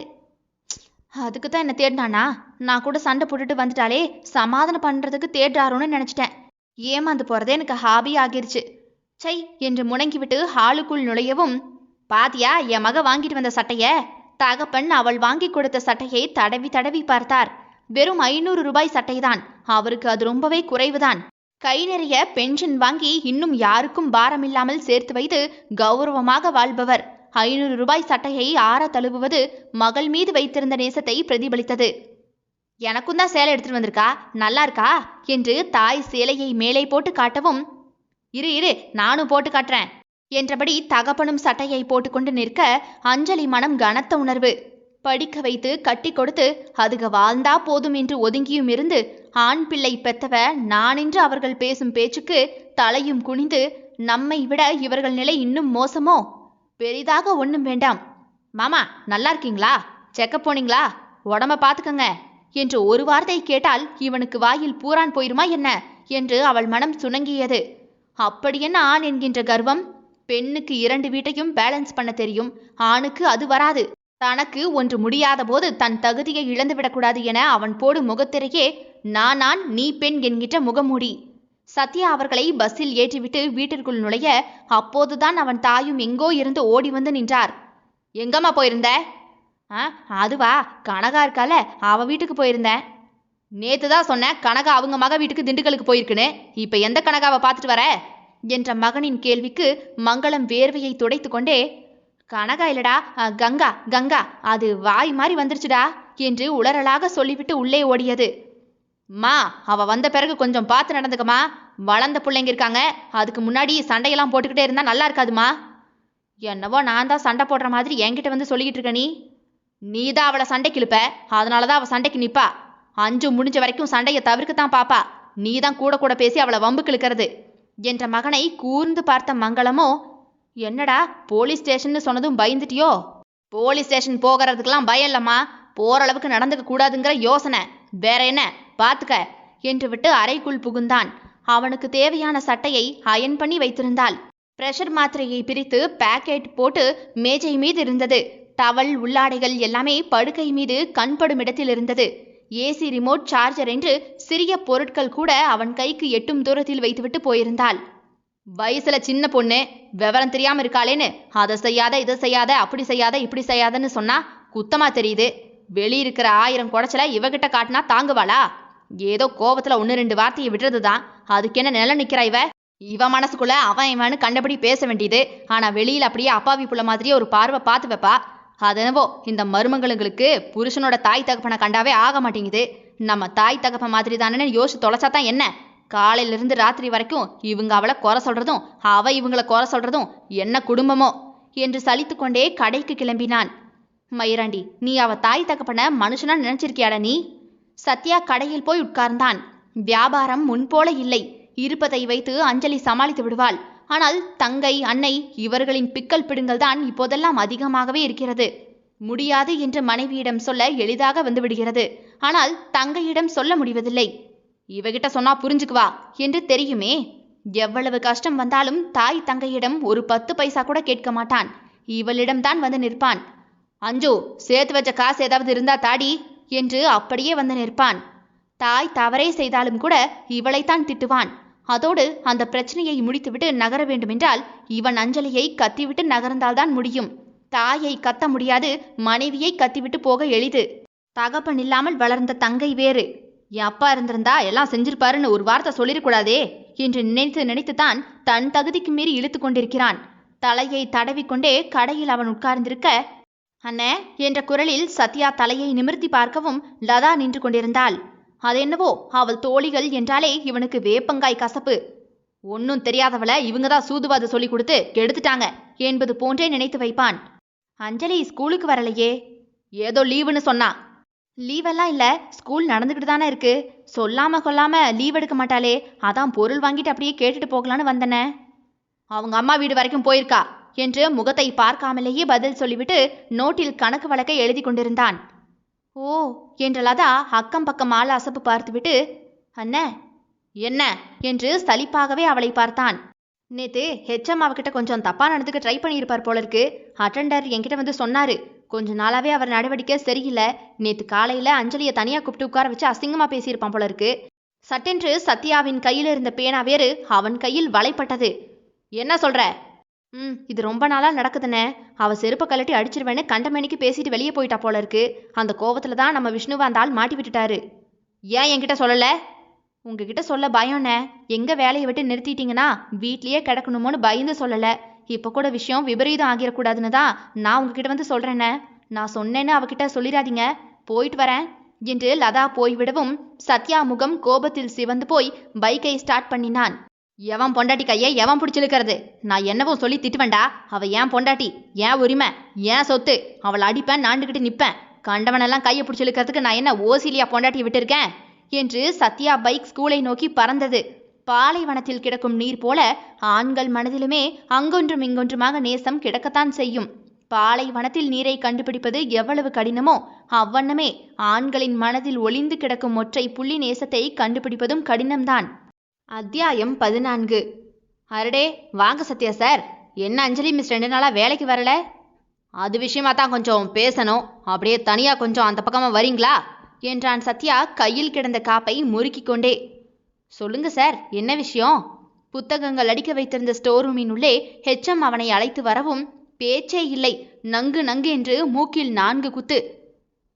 அதுக்கு தான் என்ன தேடினானா? நான் கூட சண்டை போட்டுட்டு வந்துட்டாலே சமாதானம் பண்றதுக்கு தேடுறாரோன்னு நினைச்சிட்டேன். ஏமாந்து போறதே எனக்கு ஹாபி ஆகிருச்சு. சை என்று முணங்கிவிட்டு ஹாலுக்குள் நுழையவும், பாத்தியா என் மக வாங்கிட்டு வந்த சட்டைய? தகப்பன் அவள் வாங்கி கொடுத்த சட்டையை தடவி தடவி பார்த்தார். வெறும் 500 ரூபாய் சட்டைதான். அவருக்கு அது ரொம்பவே குறைவுதான். கை நிறைய பென்ஷன் வாங்கி இன்னும் யாருக்கும் பாரமில்லாமல் சேர்த்து வைத்து கௌரவமாக வாழ்பவர் 500 ரூபாய் சட்டையை ஆற தழுவுவது மகள் மீது வைத்திருந்த நேசத்தை பிரதிபலித்தது. எனக்கும் தான் சேலை எடுத்துட்டு வந்திருக்கா, நல்லா இருக்கா என்று தாய் சேலையை மேலே போட்டு காட்டவும், இரு இரு நானும் போட்டு காட்டுறேன் என்றபடி தகப்பனும் சட்டையை போட்டுக்கொண்டு நிற்க அஞ்சலி மனம் கனத்த உணர்வு. படிக்க வைத்து கட்டி கொடுத்து அதுக வாழ்ந்தா போதும் என்று ஒதுங்கியும் இருந்து ஆண் பிள்ளை பெத்தவ நான் என்று அவர்கள் பேசும் பேச்சுக்கு தலையும் குனிந்து, நம்மை விட இவர்கள் நிலை இன்னும் மோசமோ பெரிதாக ஒன்றும் வேண்டாம். மாமா நல்லா இருக்கீங்களா? செக்கப் போனீங்களா? உடம்ப பார்த்துக்கங்க என்று ஒரு வார்த்தை கேட்டால் இவனுக்கு வாயில் பூரான் போயிருமா என்ன என்று அவள் மனம் சுணங்கியது. அப்படி என்ன ஆண் என்கின்ற கர்வம்? பெண்ணுக்கு 2 வீட்டையும் பேலன்ஸ் பண்ண தெரியும், ஆணுக்கு அது வராது. தனக்கு ஒன்று முடியாத போது தன் தகுதியை இழந்துவிடக்கூடாது என அவன் போடும் முகத்திரையே நான் ஆண் நீ பெண் என்கின்ற முகமூடி. சத்யா அவர்களை பஸ்ஸில் ஏற்றிவிட்டு வீட்டிற்குள் நுழைய அப்போதுதான் அவன் தாயும் எங்கோ இருந்து ஓடி வந்து நின்றார். எங்கம்மா போயிருந்த? அதுவா, கனகா இருக்கால, அவ வீட்டுக்கு போயிருந்தேன். நேத்து தான் சொன்ன கனகா அவங்க மக வீட்டுக்கு திண்டுக்கலுக்கு போயிருக்குன்னு. இப்ப எந்த கனகாவை பார்த்துட்டு வர என்ற மகனின் கேள்விக்கு மங்களம் வேர்வையை துடைத்து கொண்டே, கனகா இல்லடா, கங்கா கங்கா, அது வாய் மாதிரி வந்துருச்சுடா என்று உளறலாக சொல்லிவிட்டு உள்ளே ஓடியது. மா, அவ வந்த பிறகு கொஞ்சம் பார்த்து நடந்துக்கமா. வளர்ந்த பிள்ளைங்க இருக்காங்க, அதுக்கு முன்னாடி சண்டையெல்லாம் போட்டுக்கிட்டே இருந்தா நல்லா இருக்காதுமா. என்னவோ நான் தான் சண்டை போடுற மாதிரி என்கிட்ட வந்து சொல்லிக்கிட்டு இருக்க நீ தான் அவளை சண்டைக்கு இழுப்ப, அதனாலதான் அவ சண்டைக்கு நிப்பா. அஞ்சு முடிஞ்ச வரைக்கும் சண்டையை தவிர்க்கத்தான் பாப்பா. நீ தான் கூட கூட பேசி அவளை வம்புக்கு இழுக்கிறது என்ற மகனை கூர்ந்து பார்த்த மங்களமோ, என்னடா போலீஸ் ஸ்டேஷன் சொன்னதும் பயந்துட்டியோ? போலீஸ் ஸ்டேஷன் போகிறதுக்கெல்லாம் பயம் இல்லம்மா, போற அளவுக்கு நடந்துக்க கூடாதுங்கிற யோசனை, வேற என்ன பாத்துக்க என்று விட்டு அறைக்குள் புகுந்தான். அவனுக்கு தேவையான சட்டையை அயன் பண்ணி வைத்திருந்தாள். பிரஷர் மாத்திரையை பிரித்து பேக்கெட் போட்டு மேஜை மீது இருந்தது. டவல் உள்ளாடைகள் எல்லாமே படுக்கை மீது கண்படும் இடத்தில் இருந்தது. ஏசி ரிமோட், சார்ஜர் என்று சிறிய பொருட்கள் கூட அவன் கைக்கு எட்டும் தூரத்தில் வைத்துவிட்டு போயிருந்தாள். வயசுல சின்ன பொண்ணு, விவரம் தெரியாம இருக்காளேன்னு அதை செய்யாத இதை செய்யாத அப்படி செய்யாத இப்படி செய்யாதன்னு சொன்னா குத்தமா தெரியுது. வெளியிருக்கிற 1000 குடைச்சல இவகிட்ட காட்டினா தாங்குவாளா? ஏதோ கோபத்துல 1-2 வார்த்தையை விடுறதுதான், அதுக்கு என்ன நில நிக்கிறா இவ? இவ மனசுக்குள்ள அவன் இவனு கண்டபடி பேச வேண்டியது. ஆனா வெளியில அப்படியே அப்பாவி புள்ள மாதிரியே ஒரு பார்வை பார்த்து வைப்பா. அதனவோ இந்த மருமகளுங்களுக்கு புருஷனோட தாய் தகப்பனை கண்டாவே ஆக மாட்டேங்குது. நம்ம தாய் தகப்ப மாதிரி தானே யோசிச்சு தொலைச்சாதான் என்ன? காலையில இருந்து ராத்திரி வரைக்கும் இவங்க அவளை குறை சொல்றதும் அவ இவங்களை குறை சொல்றதும் என்ன குடும்பமோ என்று சலித்து கொண்டே கடைக்கு கிளம்பினான். மயிராண்டி, நீ அவ தாய் தகப்பன மனுஷனா நினைச்சிருக்கியாட நீ? சத்யா கடையில் போய் உட்கார்ந்தான். வியாபாரம் முன்போல இல்லை. இருப்பதை வைத்து அஞ்சலி சமாளித்து விடுவாள். ஆனால் தங்கை, அன்னை இவர்களின் பிக்கல் பிடுங்கல் தான் இப்போதெல்லாம் அதிகமாகவே இருக்கிறது. முடியாது என்று மனைவியிடம் சொல்ல எளிதாக வந்து விடுகிறது. ஆனால் தங்கையிடம் சொல்ல முடிவதில்லை. இவகிட்ட சொன்னா புரிஞ்சுக்குவா என்று தெரியுமே. எவ்வளவு கஷ்டம் வந்தாலும் தாய் தங்கையிடம் ஒரு 10 பைசா கூட கேட்க மாட்டான். இவளிடம்தான் வந்து நிற்பான். அஞ்சு, சேர்த்து வச்ச காசு ஏதாவது இருந்தா தாடி என்று அப்படியே வந்து நிற்பான். தாய் தவறே செய்தாலும் கூட இவளைத்தான் திட்டுவான். அதோடு அந்த பிரச்சனையை முடித்துவிட்டு நகர வேண்டுமென்றால் இவன் அஞ்சலியை கத்திவிட்டு நகர்ந்தால்தான் முடியும். தாயை கத்த முடியாது, மனைவியை கத்திவிட்டு போக எளிது. தகப்பன் இல்லாமல் வளர்ந்த தங்கை வேறு. என் அப்பா இருந்திருந்தா எல்லாம் செஞ்சிருப்பாருன்னு ஒரு வார்த்தை சொல்லிடக்கூடாதே என்று நினைத்துத்தான் தன் தகுதிக்கு மீறி இழுத்து கொண்டிருக்கிறான். தலையை தடவிக்கொண்டே கடையில் அவன் உட்கார்ந்திருக்க, அண்ணே என்ற குரலில் சத்யா தலையை நிமிர்த்தி பார்க்கவும் லதா நின்று கொண்டிருந்தாள். அதென்னவோ அவள் தோழிகள் என்றாலே இவனுக்கு வேப்பங்காய் கசப்பு. ஒன்னும் தெரியாதவளை இவங்கதான் சூதுவாது சொல்லி கொடுத்து கெடுத்துட்டாங்க என்பது போன்றே நினைத்து வைப்பான். அஞ்சலி ஸ்கூலுக்கு வரலையே, ஏதோ லீவுன்னு சொன்னா. லீவெல்லாம் இல்ல, ஸ்கூல் நடந்துக்கிட்டு தானே இருக்கு. சொல்லாம கொல்லாம லீவ் எடுக்க மாட்டாளே, அதான் பொருள் வாங்கிட்டு அப்படியே கேட்டுட்டு போகலான்னு வந்தனே. அவங்க அம்மா வீடு வரைக்கும் போயிருக்கா என்று முகத்தை பார்க்காமலேயே பதில் சொல்லிவிட்டு நோட்டில் கணக்கு வழக்கை எழுதி கொண்டிருந்தான். ஓ என்ற லதா அக்கம் பக்கம் ஆள் அசப்பு பார்த்துவிட்டு, அண்ணே என்ன என்று சலிப்பாகவே அவளை பார்த்தான். நேத்து ஹெச்எம் அவகிட்ட கொஞ்சம் தப்பா நடந்துக்க ட்ரை பண்ணியிருப்பார் போல இருக்கு. அட்டெண்டர் என்கிட்ட வந்து சொன்னாரு, கொஞ்ச நாளாவே அவர் நடவடிக்கை சரியில்லை. நேத்து காலையில அஞ்சலியை தனியா கூப்பிட்டு உட்கார வச்சு அசிங்கமா பேசியிருப்பான் போல இருக்கு. சட்டென்று சத்யாவின் கையில் இருந்த பேனா வேறு அவன் கையில் வலைப்பட்டது. என்ன சொல்ற? இது ரொம்ப நாளா நடக்குதுன்னு. அவ செருப்பை கழட்டி அடிச்சிருவேன்னு கண்டமேனிக்கு பேசிட்டு வெளியே போயிட்டா போல இருக்கு. அந்த கோவத்துல தான் நம்ம விஷ்ணுவா அந்த ஆள் மாட்டி விட்டுட்டாரு. ஏன் என்கிட்ட சொல்லல? உங்ககிட்ட சொல்ல பயம்னே. எங்க வேலையை விட்டு நிறுத்திட்டீங்கன்னா வீட்லயே கிடக்கணுமோன்னு பயந்து சொல்லல. இப்ப கூட விஷயம் விபரீதம் ஆகிடக்கூடாதுன்னு தான் நான் உங்ககிட்ட வந்து சொல்றேன்னு. நான் சொன்னேன்னு அவகிட்ட சொல்லிடாதீங்க. போயிட்டு வரேன் என்று லதா போய்விடவும் சத்யா முகம் கோபத்தில் சிவந்து போய் பைக்கை ஸ்டார்ட் பண்ணினான். எவன் பொண்டாட்டி கையை எவன் பிடிச்சிருக்கிறது? நான் என்னவோ சொல்லி திட்டுவேண்டா. அவ ஏன் பொண்டாட்டி, ஏன் உரிமை, ஏன் சொத்து. அவளை அடிப்பேன், நாண்டுகிட்டு நிற்பேன். கண்டவனெல்லாம் கையை பிடிச்சிருக்கிறதுக்கு நான் என்ன ஓசிலியா பொண்டாட்டியை விட்டுருக்கேன் என்று சத்யா பைக் ஸ்கூலை நோக்கி பறந்தது. பாலைவனத்தில் கிடக்கும் நீர் போல ஆண்கள் மனதிலுமே அங்கொன்றும் இங்கொன்றுமாக நேசம் கிடக்கத்தான் செய்யும். பாலைவனத்தில் நீரை கண்டுபிடிப்பது எவ்வளவு கடினமோ அவ்வண்ணமே ஆண்களின் மனதில் ஒளிந்து கிடக்கும் ஒற்றை புள்ளி நேசத்தை கண்டுபிடிப்பதும் கடினம்தான். அத்தியாயம் 14. அரடே வாங்க சத்யா சார், என்ன அஞ்சலி மிஸ் 2 நாளா வேலைக்கு வரல? அது விஷயமா தான் கொஞ்சம் பேசணும், அப்படியே தனியா கொஞ்சம் அந்த பக்கமா வரீங்களா என்றான் சத்யா கையில் கிடந்த காப்பை முறுக்கி கொண்டே. சொல்லுங்க சார், என்ன விஷயம்? புத்தகங்கள் அடிக்க வைத்திருந்த ஸ்டோர் ரூமின் உள்ளே ஹெச்எம் அவனை அழைத்து வரவும் பேச்சே இல்லை. நங்கு நங்கு என்று மூக்கில் 4 குத்து.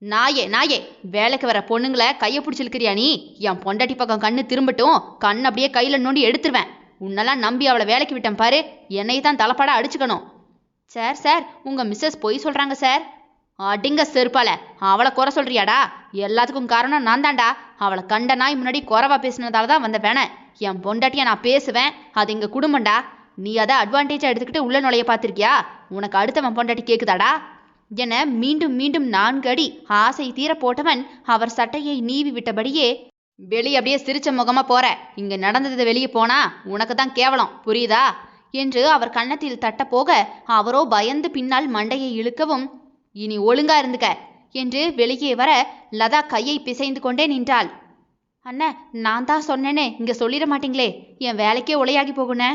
நாயே நாயே, வேலைக்கு வர பொண்ணுங்களை கையை பிடிச்சிருக்கிறியா நீ? என் பொண்டாட்டி பக்கம் கண்ணு திரும்பட்டும், கண் அப்படியே கையில நோண்டி எடுத்துருவேன். உன்னெல்லாம் நம்பி அவளை வேலைக்கு விட்டேன் பாரு, என்னை தான் தலைப்பாடா அடிச்சுக்கணும். சார் சார், உங்க மிஸ்ஸஸ் பொய் சொல்றாங்க சார். அடிங்க செருப்பால, அவளை குறை சொல்றியாடா? எல்லாத்துக்கும் காரணம் நான் தான்டா. அவளை கண்ட நாய் முன்னாடி குறைவா பேசினதால தான் வந்த வேண. என் பொண்டாட்டியை நான் பேசுவேன், அது எங்க குடும்பம்டா. நீ அதை அட்வான்டேஜா எடுத்துக்கிட்டு உள்ள நுழைய பார்த்திருக்கியா? உனக்கு அடுத்தவன் பொண்டாட்டி கேக்குதாடா என மீண்டும் மீண்டும் 4 அடி ஆசை தீர போட்டவன் அவர் சட்டையை நீவி விட்டபடியே, வெளியே அப்படியே சிரிச்ச முகமா போற, இங்க நடந்தது வெளியே போனா உனக்கு தான் கேவலம், புரியுதா என்று அவர் கன்னத்தில் தட்ட போக அவரோ பயந்து பின்னால் மண்டையை இழுக்கவும், இனி ஒழுங்கா இருந்துக்க என்று வெளியே வர லதா கையை பிசைந்து கொண்டே நின்றாள். அண்ணா, நான் தான் சொன்னேனே, இங்க சொல்லிட மாட்டீங்களே, என் வேலைக்கே உளையாகி போகுண்ணே.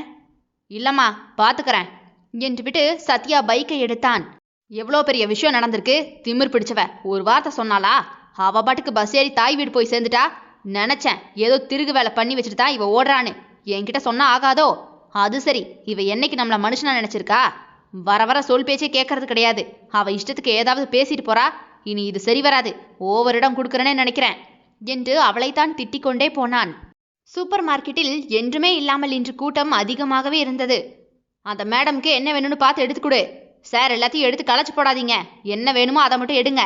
இல்லம்மா பாத்துக்கிறேன் என்று விட்டு சத்யா பைக்கை எடுத்தான். எவ்வளோ பெரிய விஷயம் நடந்திருக்கு, திமிர் பிடிச்சவ ஒரு வார்த்தை சொன்னாலா? அவ பாட்டுக்கு பஸ் ஏறி தாய் வீடு போய் சேர்ந்துட்டா. நினைச்சேன் ஏதோ திருகு வேலை பண்ணி வச்சுட்டு தான் இவ ஓடுறான்னு. என்கிட்ட சொன்னா ஆகாதோ? அது சரி, இவ என்னைக்கு நம்மள மனுஷனா நினைச்சிருக்கா? வர வர சொல் பேச்சே கேட்கறது கிடையாது. அவ இஷ்டத்துக்கு ஏதாவது பேசிட்டு போறா. இனி இது சரி வராது, ஓவரிடம் கொடுக்குறேனே நினைக்கிறேன் என்று அவளைத்தான் திட்டிக் கொண்டே போனான். சூப்பர் மார்க்கெட்டில் என்றுமே இல்லாமல் இன்று கூட்டம் அதிகமாகவே இருந்தது. அந்த மேடம்க்கு என்ன வேணும்னு பார்த்து எடுத்துக்கொடு சார். எல்லாத்தையும் எடுத்து களைச்சு போடாதீங்க, என்ன வேணுமோ அதை மட்டும் எடுங்க.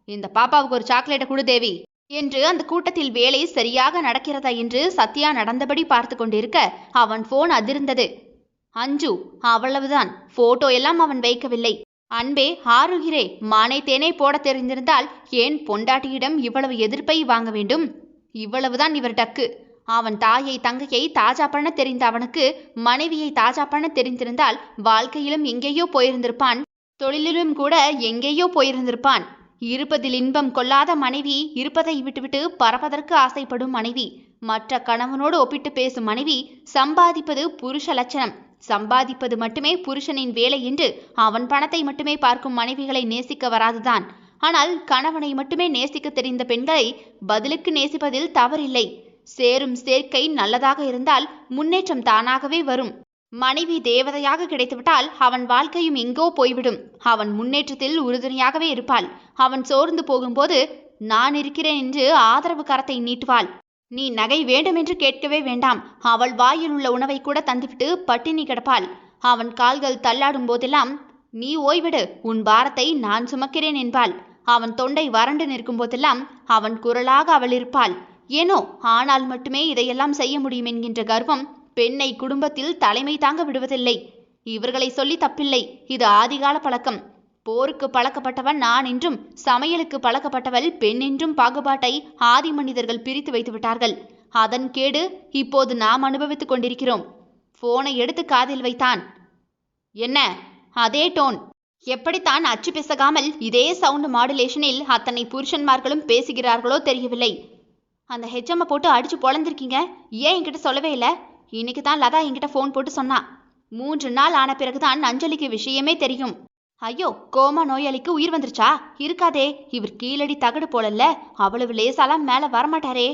இந்த பாப்பாவுக்கு ஒரு சாக்லேட்டை கொடு தேவி என்று அந்த கூட்டத்தில் வேலை சரியாக நடக்கிறதா என்று சத்யா நடந்தபடி பார்த்து கொண்டிருக்க அவன் போன் அதிர்ந்தது. அஞ்சு, அவ்வளவுதான். போட்டோ எல்லாம் அவன் வைக்கவில்லை. அன்பே ஆறுகிறே, மானை தேனை போட தெரிந்திருந்தால் ஏன் பொண்டாட்டியிடம் இவ்வளவு எதிர்ப்பை வாங்க வேண்டும்? இவ்வளவுதான் இவர் டக்கு. அவன் தாயை தங்கையை தாஜா பண்ண தெரிந்த அவனுக்கு மனைவியை தாஜா பண்ண தெரிந்திருந்தால் வாழ்க்கையிலும் எங்கேயோ போயிருந்திருப்பான், தொழிலிலும் கூட எங்கேயோ போயிருந்திருப்பான். இருப்பதில் இன்பம் கொள்ளாத மனைவி, இருப்பதை விட்டுவிட்டு பறப்பதற்கு ஆசைப்படும் மனைவி, மற்ற கணவனோடு ஒப்பிட்டு பேசும் மனைவி, சம்பாதிப்பது புருஷ லட்சணம், சம்பாதிப்பது மட்டுமே புருஷனின் வேலை என்று அவன் பணத்தை மட்டுமே பார்க்கும் மனைவிகளை நேசிக்க வராதுதான். ஆனால் கணவனை மட்டுமே நேசிக்க தெரிந்த பெண்களை பதிலுக்கு நேசிப்பதில் தவறில்லை. சேரும் சேர்க்கை நல்லதாக இருந்தால் முன்னேற்றம் தானாகவே வரும். மனைவி தேவதையாக கிடைத்துவிட்டால் அவன் வாழ்க்கையும் எங்கோ போய்விடும். அவன் முன்னேற்றத்தில் உறுதுணையாகவே இருப்பாள். அவன் சோர்ந்து போகும்போது நான் இருக்கிறேன் என்று ஆதரவு கரத்தை நீட்டுவாள். நீ நகை வேண்டும் என்று கேட்கவே வேண்டாம், அவள் வாயில் உள்ள உணவை கூட தந்துவிட்டு பட்டினி கிடப்பாள். அவன் கால்கள் தள்ளாடும் போதெல்லாம் நீ ஓய்விடு, உன் பாரத்தை நான் சுமக்கிறேன் என்பாள். அவன் தொண்டை வறண்டு நிற்கும் போதெல்லாம் அவன் குரலாக அவள் இருப்பாள். ஏனோ ஆனால் மட்டுமே இதையெல்லாம் செய்ய முடியும் என்கின்ற கர்வம் பெண்ணை குடும்பத்தில் தலைமை தாங்க விடுவதில்லை. இவர்களை சொல்லி தப்பில்லை, இது ஆதிகால பழக்கம். போருக்கு பழக்கப்பட்டவன் நான் என்றும் சமையலுக்கு பழக்கப்பட்டவள் பெண் என்றும் பாகுபாட்டை ஆதி மனிதர்கள் பிரித்து வைத்து விட்டார்கள். அதன் கேடு இப்போது நாம் அனுபவித்துக் கொண்டிருக்கிறோம். போனை எடுத்து காதில் வைத்தான். என்ன அதே டோன்? எப்படித்தான் அச்சு பிசகாமல் இதே சவுண்ட் மாடுலேஷனில் அத்தனை புருஷன்மார்களும் பேசுகிறார்களோ தெரியவில்லை. அந்த ஹெச்எம்மை போட்டு அடிச்சு பொழந்திருக்கீங்க, ஏன் என்கிட்ட சொல்லவே இல்லை? இன்னைக்கு தான் லதா என்கிட்ட ஃபோன் போட்டு சொன்னா. 3 நாள் ஆன பிறகுதான் அஞ்சலிக்கு விஷயமே தெரியும். ஐயோ, கோமா நோயாளிக்கு உயிர் வந்துருச்சா? இருக்காதே, இவர் கீழடி தகடு போலல்ல, அவ்வளவு லேசாலாம் மேல வரமாட்டாரே.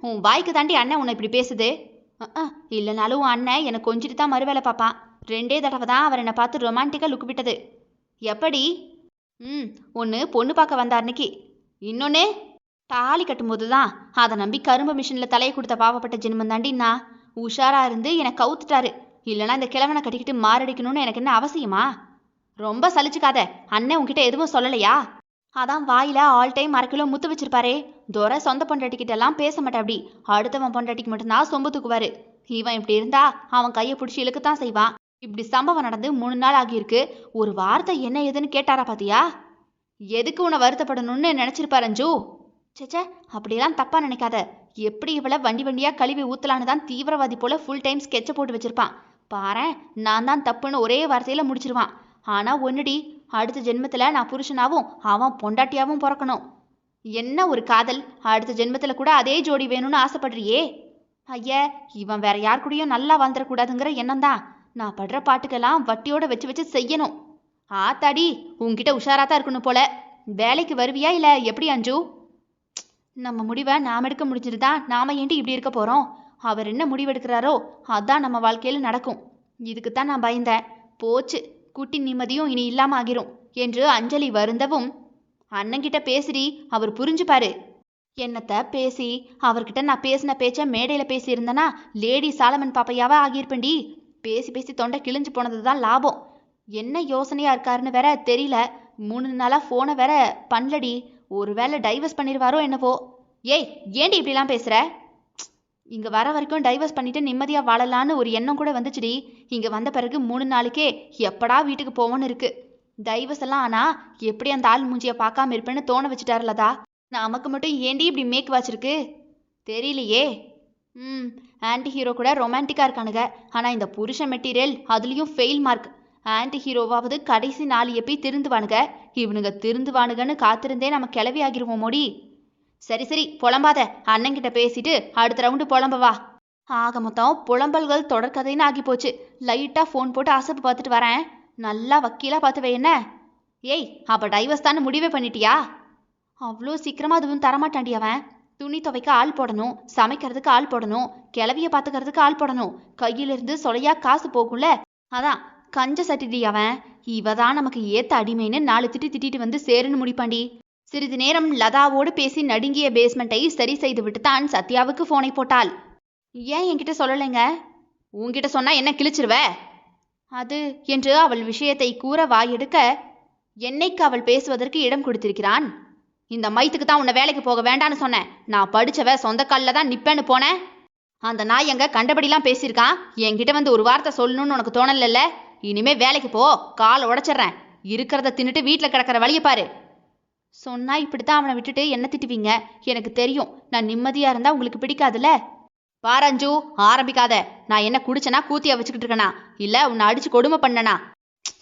உன் வாய்க்கு தாண்டி அண்ணன் உன்னை இப்படி பேசுது. இல்லைனாலும் உன் அண்ணன் என்னை கொஞ்சிட்டு தான் மறுவேலை பார்ப்பான். 2 தடவை தான் அவர் என்னை பார்த்து ரொமான்டிக்கா லுக்கு விட்டது. எப்படி? ஒன்று பொண்ணு பார்க்க வந்தார் அன்னைக்கு, இன்னொன்று தாலி கட்டும்போது தான். அதை நம்பி கரும்பு மிஷினில் தலையை கொடுத்த பாவப்பட்ட ஜென்மம் தாண்டின்னா உஷாரா இருந்து என்னை கவுத்துட்டாரு. இல்லைனா இந்த கிழவனை கட்டிக்கிட்டு மாரடிக்கணும்னு எனக்கு என்ன அவசியமா? ரொம்ப சலிச்சுக்காத. அண்ணன் உன்கிட்ட எதுவும் சொல்லலையா? அதான் வாயில ஆல் டைம் 1/2 கிலோ முத்து வச்சிருப்பாரே. துரை சொந்த பொண்டாட்டிக்கிட்ட எல்லாம் பேச மாட்டா, அப்படி அடுத்தவன் பொண்டாட்டிக்கு மட்டும்தான் சொம்பு தூக்குவாரு. இவன் இப்படி இருந்தா அவன் கையை பிடிச்சி இழுக்கத்தான் செய்வான். இப்படி சம்பவம் நடந்து 3 நாள் ஆகியிருக்கு. ஒரு வார்த்தை என்ன ஏதுன்னு கேட்டாரா பாத்தியா? எதுக்கு உன்னை வருத்தப்படணும்னு நினைச்சிருப்பாரு அஞ்சு. சேச்சே, அப்படியெல்லாம் தப்பா நினைக்காத. எப்படி இவளை வண்டி வண்டியா கழுவி ஊத்தலான்னு தான் தீவிரவாதி போல ஃபுல் டைம் ஸ்கெட்சை போட்டு வச்சிருப்பான். பாரேன், நான் தான் தப்புன்னு ஒரே வார்த்தையில முடிச்சிருவான். ஆனா ஒன்னுடி, அடுத்த ஜென்மத்துல நான் புருஷனாவும் அவன் பொண்டாட்டியாவும் பிறக்கணும். என்ன ஒரு காதல்! அடுத்த ஜென்மத்துல கூட அதே ஜோடி வேணும்னு ஆசைப்படுறியே. ஐய, இவன் வேற யார் கூடயும் நல்லா வாழ்ந்துடக்கூடாதுங்கிற எண்ணம் தான். நான் படுற பாட்டுக்கெல்லாம் வட்டியோட வச்சு வச்சு செய்யணும். ஆத்தாடி, உன்கிட்ட உஷாராத்தான் இருக்கணும் போல. வேலைக்கு வருவியா இல்ல எப்படி அஞ்சு? நம்ம முடிவை நாம் எடுக்க முடிஞ்சிருந்தா நாம ஏன்ட்டு இப்படி இருக்க போறோம்? அவர் என்ன முடிவெடுக்கிறாரோ அதான் நம்ம வாழ்க்கையில நடக்கும். இதுக்குத்தான் நான் பயந்தேன். போச்சு, குட்டி நிம்மதியும் இனி இல்லாம ஆகிரும் என்று அஞ்சலி வருந்தவும், அண்ணங்கிட்ட பேசுறி, அவர் புரிஞ்சுப்பாரு. என்னத்த பேசி, அவர்கிட்ட நான் பேசின பேச்ச மேடையில பேசி இருந்தனா லேடி சாலமன் பாப்பையாவா ஆகியிருப்பேன்டி. பேசி பேசி தொண்டை கிழிஞ்சு போனதுதான் லாபம். என்ன யோசனையா இருக்காருன்னு வேற தெரியல. 3 நாளா போனை வேற பண்ணலடி. ஒருவேளை டைவர்ஸ் பண்ணிடுவாரோ என்னவோ. ஏய், ஏண்டி இப்படிலாம் பேசுற? இங்க வர வரைக்கும் டைவர்ஸ் பண்ணிட்டு நிம்மதியா வாழலான்னு ஒரு எண்ணம் கூட வந்துச்சுடி. இங்க வந்த பிறகு 3 நாளைக்கே எப்படா வீட்டுக்கு போவோன்னு இருக்கு. டைவர்ஸ் எல்லாம் ஆனா எப்படி அந்த ஆள் மூஞ்சிய பார்க்காம இருப்பேன்னு தோண வச்சுட்டாருலதா. நமக்கு மட்டும் ஏண்டி இப்படி மேக் வாச்சிருக்கு தெரியலையே. ஆன்டி ஹீரோ கூட ரொமான்டிக்கா இருக்கானுங்க. ஆனா இந்த புருஷ மெட்டீரியல் அதுலயும் ஃபெயில் மார்க். ஆன்டி ஹீரோவாவது கடைசி 4 எப்பி திருந்துவானுங்க. இவனுங்க திருந்துவானுங்கன்னு காத்திருந்தே நம்ம கிளவி ஆகிருவோம் மோடி. சரி சரி, புலம்பாத. அண்ணங்கிட்ட பேசிட்டு அடுத்த ரவுண்டு புலம்பவா. ஆக மொத்தம் புலம்பல்கள் தொடர்கதைன்னு ஆகி போச்சு. லைட்டா ஃபோன் போட்டு அசப்பு பார்த்துட்டு வரேன். நல்லா வக்கீலா பார்த்து வை என்ன. ஏய், அப்ப டைவர்ஸ் தானே முடிவே பண்ணிட்டியா? அவ்வளோ சீக்கிரமா அதுவும் தரமாட்டாண்டி அவன். துணி துவைக்க ஆள் போடணும், சமைக்கிறதுக்கு ஆள் போடணும், கிளவிய பார்த்துக்கிறதுக்கு ஆள் போடணும். கையிலிருந்து சொலையா காசு போகும்ல. அதான் கஞ்ச சட்டிடி அவன். இவதான் நமக்கு ஏத்த அடிமைன்னு 4 திட்டிட்டு வந்து சேருன்னு முடிப்பாண்டி. சிறிது நேரம் லதாவோடு பேசி நடுங்கிய பேஸ்மெண்ட்டை சரி செய்து விட்டுத்தான் சத்யாவுக்கு போனை போட்டாள். ஏன் என்கிட்ட சொல்லலைங்க? உன்கிட்ட சொன்னா என்ன கிழிச்சிருவ? அது என்று அவள் விஷயத்தை கூற வாயெடுக்க, என்னைக்கு அவள் பேசுவதற்கு இடம் கொடுத்திருக்கிறான். இந்த மைத்துக்கு தான் உன்னை வேலைக்கு போக வேண்டான்னு சொன்னேன். நான் படிச்சவ சொந்த காலில் தான் நிப்பேன்னு போனேன். அந்த நாய் எங்க கண்டபடிலாம் பேசியிருக்கான். என்கிட்ட வந்து ஒரு வார்த்தை சொல்லணும்னு உனக்கு தோணல. இனிமே வேலைக்கு போ, காலை உடைச்சிட்றேன். இருக்கிறத தின்னுட்டு வீட்டில் கிடக்கிற வழியை பாரு. சொன்னா இப்படித்தான் அவனை விட்டுட்டு என்ன திட்டுவீங்க. எனக்கு தெரியும், நான் நிம்மதியா இருந்தா உங்களுக்கு பிடிக்காதுல்ல. பாரஞ்சு, ஆரம்பிக்காத. நான் என்ன குடிச்சனா கூத்தியா வச்சுக்கிட்டு இருக்கனா இல்ல உன்னை அடிச்சு கொடுமை பண்ணனா?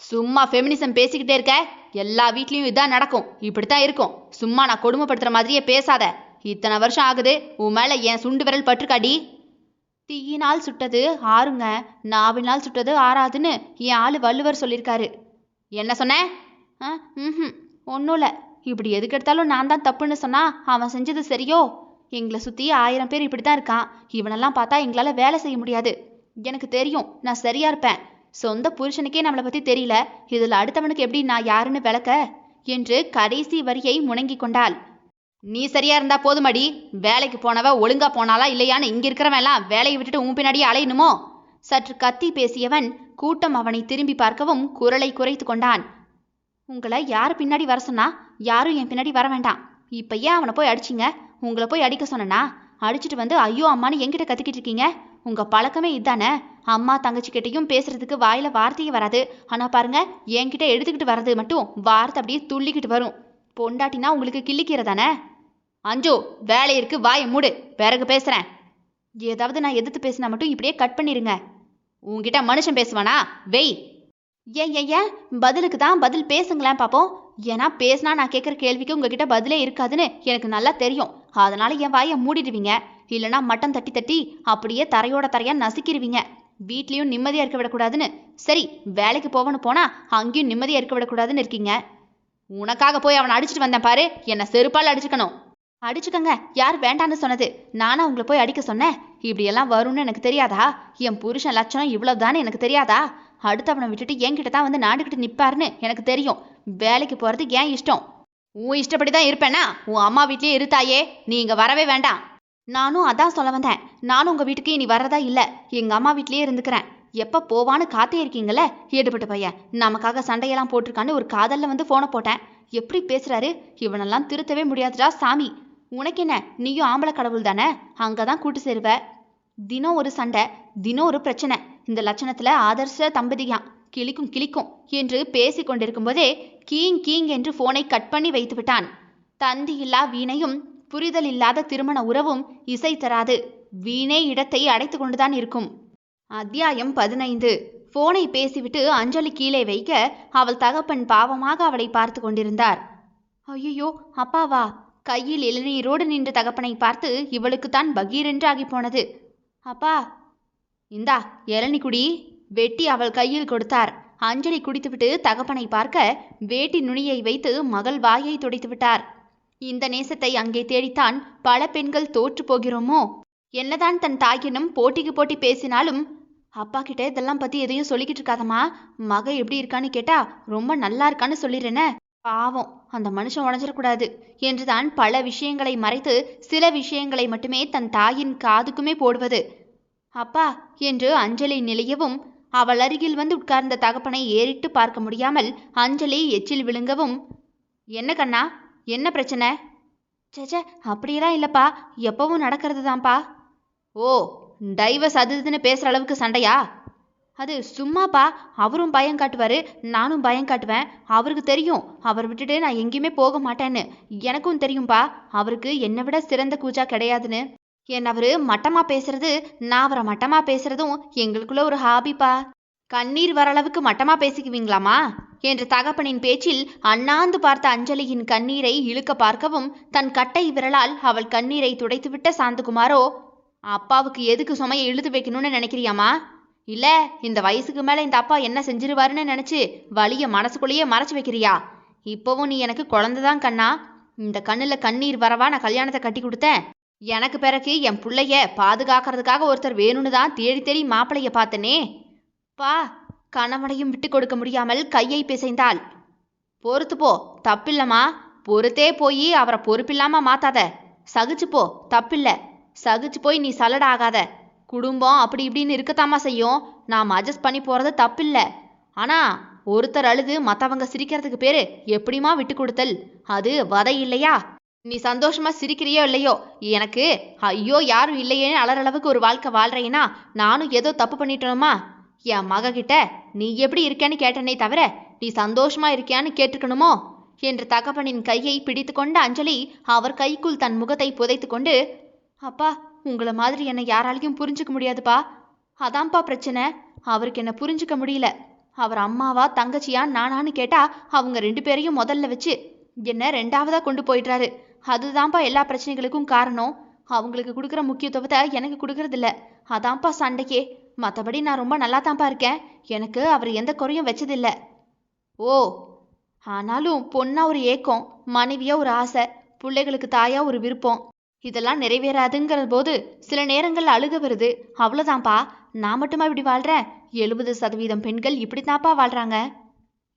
சும்மா ஃபெமினிசம் பேசிக்கிட்டே இருக்க. எல்லா வீட்லயும் இதான் நடக்கும், இப்படித்தான் இருக்கும். சும்மா நான் கொடுமைப்படுத்துற மாதிரியே பேசாத. இத்தனை வருஷம் ஆகுது, உன் மேல என் சுண்டு விரல் பற்றுக்காடி. தீயினால் சுட்டது ஆறுங்க, நாவினால் சுட்டது ஆறாதுன்னு என் ஆளு வள்ளுவர் சொல்லியிருக்காரு. என்ன சொன்ன? ஒன்றும் இல்லை. இப்படி எதுக்கு எடுத்தாலும் நான் தான் தப்புன்னு சொன்னா அவன் செஞ்சது சரியோ? எங்களை சுற்றி 1000 பேர் இப்படி தான் இருக்கான். இவனெல்லாம் பார்த்தா எங்களால் வேலை செய்ய முடியாது. எனக்கு தெரியும், நான் சரியா இருப்பேன். சொந்த புருஷனுக்கே நம்மளை பற்றி தெரியல, இதில் அடுத்தவனுக்கு எப்படி நான் யாருன்னு விளக்க என்று கடைசி வரியை முணங்கி கொண்டாள். நீ சரியா இருந்தா போதுமடி. வேலைக்கு போனவ ஒழுங்கா போனாலா இல்லையான்னு இங்க இருக்கிறவெல்லாம் வேலையை விட்டுட்டு உன் பின்னாடியே அலையணுமோ? சற்று கத்தி பேசியவன் கூட்டம் அவனை திரும்பி பார்க்கவும் குரலை குறைத்து கொண்டான். உங்களை யார் பின்னாடி வர சொன்னா? யாரும் என் பின்னாடி வர வேண்டாம். இப்ப ஏன் அவனை போய் அடிச்சிங்க? உங்களை போய் அடிக்க சொன்னா அடிச்சுட்டு வந்து ஐயோ அம்மான்னு என்கிட்ட கத்திக்கிட்டு இருக்கீங்க. உங்க பழக்கமே இதானே. அம்மா தங்கச்சி கிட்டையும் பேசுறதுக்கு வாயில வார்த்தையே வராது. ஆனா பாருங்க, என்கிட்ட எடுத்துக்கிட்டு வர்றது மட்டும் வார்த்தை அப்படியே துள்ளிக்கிட்டு வரும். பொண்டாட்டினா உங்களுக்கு கிள்ளிக்கிறதானே? அஞ்சு, வேலை இருக்கு, வாயை மூடு. பிறகு பேசுறேன். ஏதாவது நான் எதிர்த்து பேசினா மட்டும் இப்படியே கட் பண்ணிருங்க. உன்கிட்ட மனுஷன் பேசுவானா? வெய். ஏன் பதிலுக்கு தான் பதில் பேசுங்களேன் பாப்போம். ஏன்னா பேசினா நான் கேட்குற கேள்விக்கு உங்ககிட்ட பதிலே இருக்காதுன்னு எனக்கு நல்லா தெரியும். அதனால என் வாயை மூடிடுவீங்க. இல்லைனா மட்டம் தட்டி தட்டி அப்படியே தரையோட தரையா நசுக்கிடுவீங்க. வீட்லேயும் நிம்மதியாக இருக்க விடக்கூடாதுன்னு சரி வேலைக்கு போவன்னு போனா அங்கேயும் நிம்மதியாக இருக்க விடக்கூடாதுன்னு இருக்கீங்க. உனக்காக போய் அவனை அடிச்சுட்டு வந்தேன் பாரு. என்னை செருப்பால் அடிச்சுக்கணும். அடிச்சுக்கங்க, யார் வேண்டான்னு சொன்னது? நானா உங்களை போய் அடிக்க சொன்னேன்? இப்படியெல்லாம் வரும்னு எனக்கு தெரியாதா? என் புருஷன் லட்சணம் இவ்வளவுதானே எனக்கு தெரியாதா? அடுத்தவனை விட்டுட்டு என்கிட்ட தான் வந்து நாடுகிட்டு நிற்பாருன்னு எனக்கு தெரியும். வேலைக்கு போகிறது ஏன் இஷ்டம். உன் இஷ்டப்படி தான் இருப்பேன்னா உன் அம்மா வீட்லேயே இருத்தாயே. நீ இங்கே வரவே வேண்டாம். நானும் அதான் சொல்ல வந்தேன். நானும் உங்கள் வீட்டுக்கு இனி வர்றதா இல்லை. எங்கள் அம்மா வீட்லேயே இருந்துக்கிறேன். எப்போ போவான்னு காத்தே இருக்கீங்களே. ஈடுபட்ட பையன் நமக்காக சண்டையெல்லாம் போட்டிருக்கான்னு ஒரு காதலில் வந்து ஃபோனை போட்டேன். எப்படி பேசுகிறாரு? இவனெல்லாம் திருத்தவே முடியாதுடா சாமி. உனக்கு என்ன, நீயும் ஆம்பளை கடவுள் தானே, அங்கதான் கூட்டு சேருவ. தினம் ஒரு சண்டை, தினம் ஒரு பிரச்சனை. இந்த லட்சணத்துல ஆதர்ஷ தம்பதியான் கிளிக்கும் கிளிக்கும் என்று பேசி கொண்டிருக்கும் போதே கீங் கீங் என்று போனை கட் பண்ணி வைத்து விட்டான். தந்தி இல்லா வீணையும் புரிதல் இல்லாத திருமண உறவும் இசை தராது. வீணே இடத்தை அடைத்து கொண்டுதான் இருக்கும். அத்தியாயம் 15. போனை பேசிவிட்டு அஞ்சலி கீழே வைக்க அவள் தகப்பன் பாவமாக அவளை பார்த்து கொண்டிருந்தார். ஐயோ, அப்பாவா? கையில் இளநீரோடு நின்ற தகப்பனை பார்த்து இவளுக்குத்தான் பகீரென்று ஆகி போனது. அப்பா, இந்தா இளநீ குடி. வெட்டி அவள் கையில் கொடுத்தார். அஞ்சலி குடித்துவிட்டு தகப்பனை பார்க்க வேட்டி நுனியை வைத்து மகள் வாயை துடைத்து விட்டார். இந்த நேசத்தை அங்கே தேடித்தான் பல பெண்கள் தோற்று போகிறோமோ? என்னதான் தன் தாயினும் போட்டிக்கு போட்டி பேசினாலும், அப்பா கிட்ட இதெல்லாம் பத்தி எதையும் சொல்லிக்கிட்டு இருக்காதம்மா, மக எப்படி இருக்கான்னு கேட்டா ரொம்ப நல்லா இருக்கான்னு சொல்லிடுறேனே, பாவம் அந்த மனுஷன் உடஞ்சிடக்கூடாது என்றுதான் பல விஷயங்களை மறைத்து சில விஷயங்களை மட்டுமே தன் தாயின் காதுக்குமே போடுவது. அப்பா என்று அஞ்சலி நிலையவும் அவள் அருகில் வந்து உட்கார்ந்த தகப்பனை ஏறிட்டு பார்க்க முடியாமல் அஞ்சலி எச்சில் விழுங்கவும், என்ன கண்ணா, என்ன பிரச்சனை? சேச்சே, அப்படியெல்லாம் இல்லப்பா, எப்பவும் நடக்கிறது தான்ப்பா. ஓ, டைவர்ஸ் அதுன்னு பேசுற அளவுக்கு சண்டையா? அது சும்மாப்பா. அவரும் பயம் காட்டுவாரு, நானும் பயம் காட்டுவேன். அவருக்கு தெரியும் அவர் விட்டுட்டு நான் எங்கேயுமே போக மாட்டேன்னு. எனக்கும் தெரியும்பா அவருக்கு என்னை விட சிறந்த கூஜா கிடையாதுன்னு. என் அவரு மட்டமா பேசுறது, நான் அவரை மட்டமா பேசுறதும் எங்களுக்குள்ள ஒரு ஹாபிப்பா. கண்ணீர் வர அளவுக்கு மட்டமா பேசிக்குவீங்களாமா என்ற தகப்பனின் பேச்சில் அண்ணாந்து பார்த்த அஞ்சலியின் கண்ணீரை இழுக்க பார்க்கவும் தன் கட்டை விரலால் அவள் கண்ணீரை துடைத்துவிட்ட சாந்தகுமாரோ, அப்பாவுக்கு எதுக்கு சுமையை இழுத்து வைக்கணும்னு நினைக்கிறியாமா? இல்ல இந்த வயசுக்கு மேல இந்த அப்பா என்ன செஞ்சிருவாருன்னு நினைச்சு வலிய மனசுக்குள்ளேயே மறைச்சு வைக்கிறியா? இப்பவும் நீ எனக்கு குழந்தைதான் கண்ணா. இந்த கண்ணுல கண்ணீர் வரவா நான் கல்யாணத்தை கட்டி கொடுத்தேன். எனக்கு பிறகு என் பிள்ளைய பாதுகாக்கிறதுக்காக ஒருத்தர் வேணும்னு தான் தேடி தேடி மாப்பிளைய பார்த்தனே. பா, கணவனையும் விட்டு கொடுக்க முடியாமல் கையை பிசைந்தாள். பொறுத்து போ, தப்பில்லம்மா. பொறுத்தே போய் அவரை பொறுப்பில்லாம மாத்தாத. சகிச்சு போ, தப்பில்ல. சகிச்சு போய் நீ சலட ஆகாத. குடும்பம் அப்படி இப்படின்னு இருக்கத்தாமா செய்யும். நாம் அட்ஜஸ்ட் பண்ணி போறது தப்பில்ல. ஆனா ஒருத்தர் அழுது மற்றவங்க சிரிக்கிறதுக்கு பேரு எப்படிமா விட்டு கொடுத்தல்? அது வதை இல்லையா? நீ சந்தோஷமா சிரிக்கிறியோ இல்லையோ, எனக்கு ஐயோ யாரும் இல்லையேன்னு அலறளவுக்கு ஒரு வாழ்க்கை வாழ்றேன்னா நானும் ஏதோ தப்பு பண்ணிட்டோமா? என் மக கிட்ட நீ எப்படி இருக்கேன்னு கேட்டனே தவிர நீ சந்தோஷமா இருக்கியான்னு கேட்டுக்கணுமோ என்று தகப்பனின் கையை பிடித்து கொண்ட அஞ்சலி அவர் கைக்குள் தன் முகத்தை புதைத்து கொண்டு, அப்பா, உங்களை மாதிரி என்னை யாராலையும் புரிஞ்சுக்க முடியாதுப்பா. அதான்ப்பா பிரச்சனை. அவருக்கு என்ன புரிஞ்சுக்க முடியல. அவர் அம்மாவா தங்கச்சியா நானான்னு கேட்டா அவங்க 2 பேரையும் முதல்ல வச்சு என்ன 2ஆவதா கொண்டு போயிடுறாரு. அதுதான்ப்பா எல்லா பிரச்சனைகளுக்கும் காரணம். அவங்களுக்கு கொடுக்குற முக்கியத்துவத்தை எனக்கு கொடுக்கறதில்ல. அதான்ப்பா சண்டைக்கே. மற்றபடி நான் ரொம்ப நல்லா தான்ப்பா இருக்கேன். எனக்கு அவர் எந்த குறையும் வச்சதில்லை. ஓ, ஆனாலும் பொண்ணா ஒரு ஏக்கம், மனைவியா ஒரு ஆசை, பிள்ளைகளுக்கு தாயா ஒரு விருப்பம், இதெல்லாம் நிறைவேறாதுங்கிற போது சில நேரங்கள் அழுக வருது. அவ்வளோதான்ப்பா. நான் மட்டுமா இப்படி வாழ்றேன்? 70% பெண்கள் இப்படித்தான்ப்பா வாழ்றாங்க.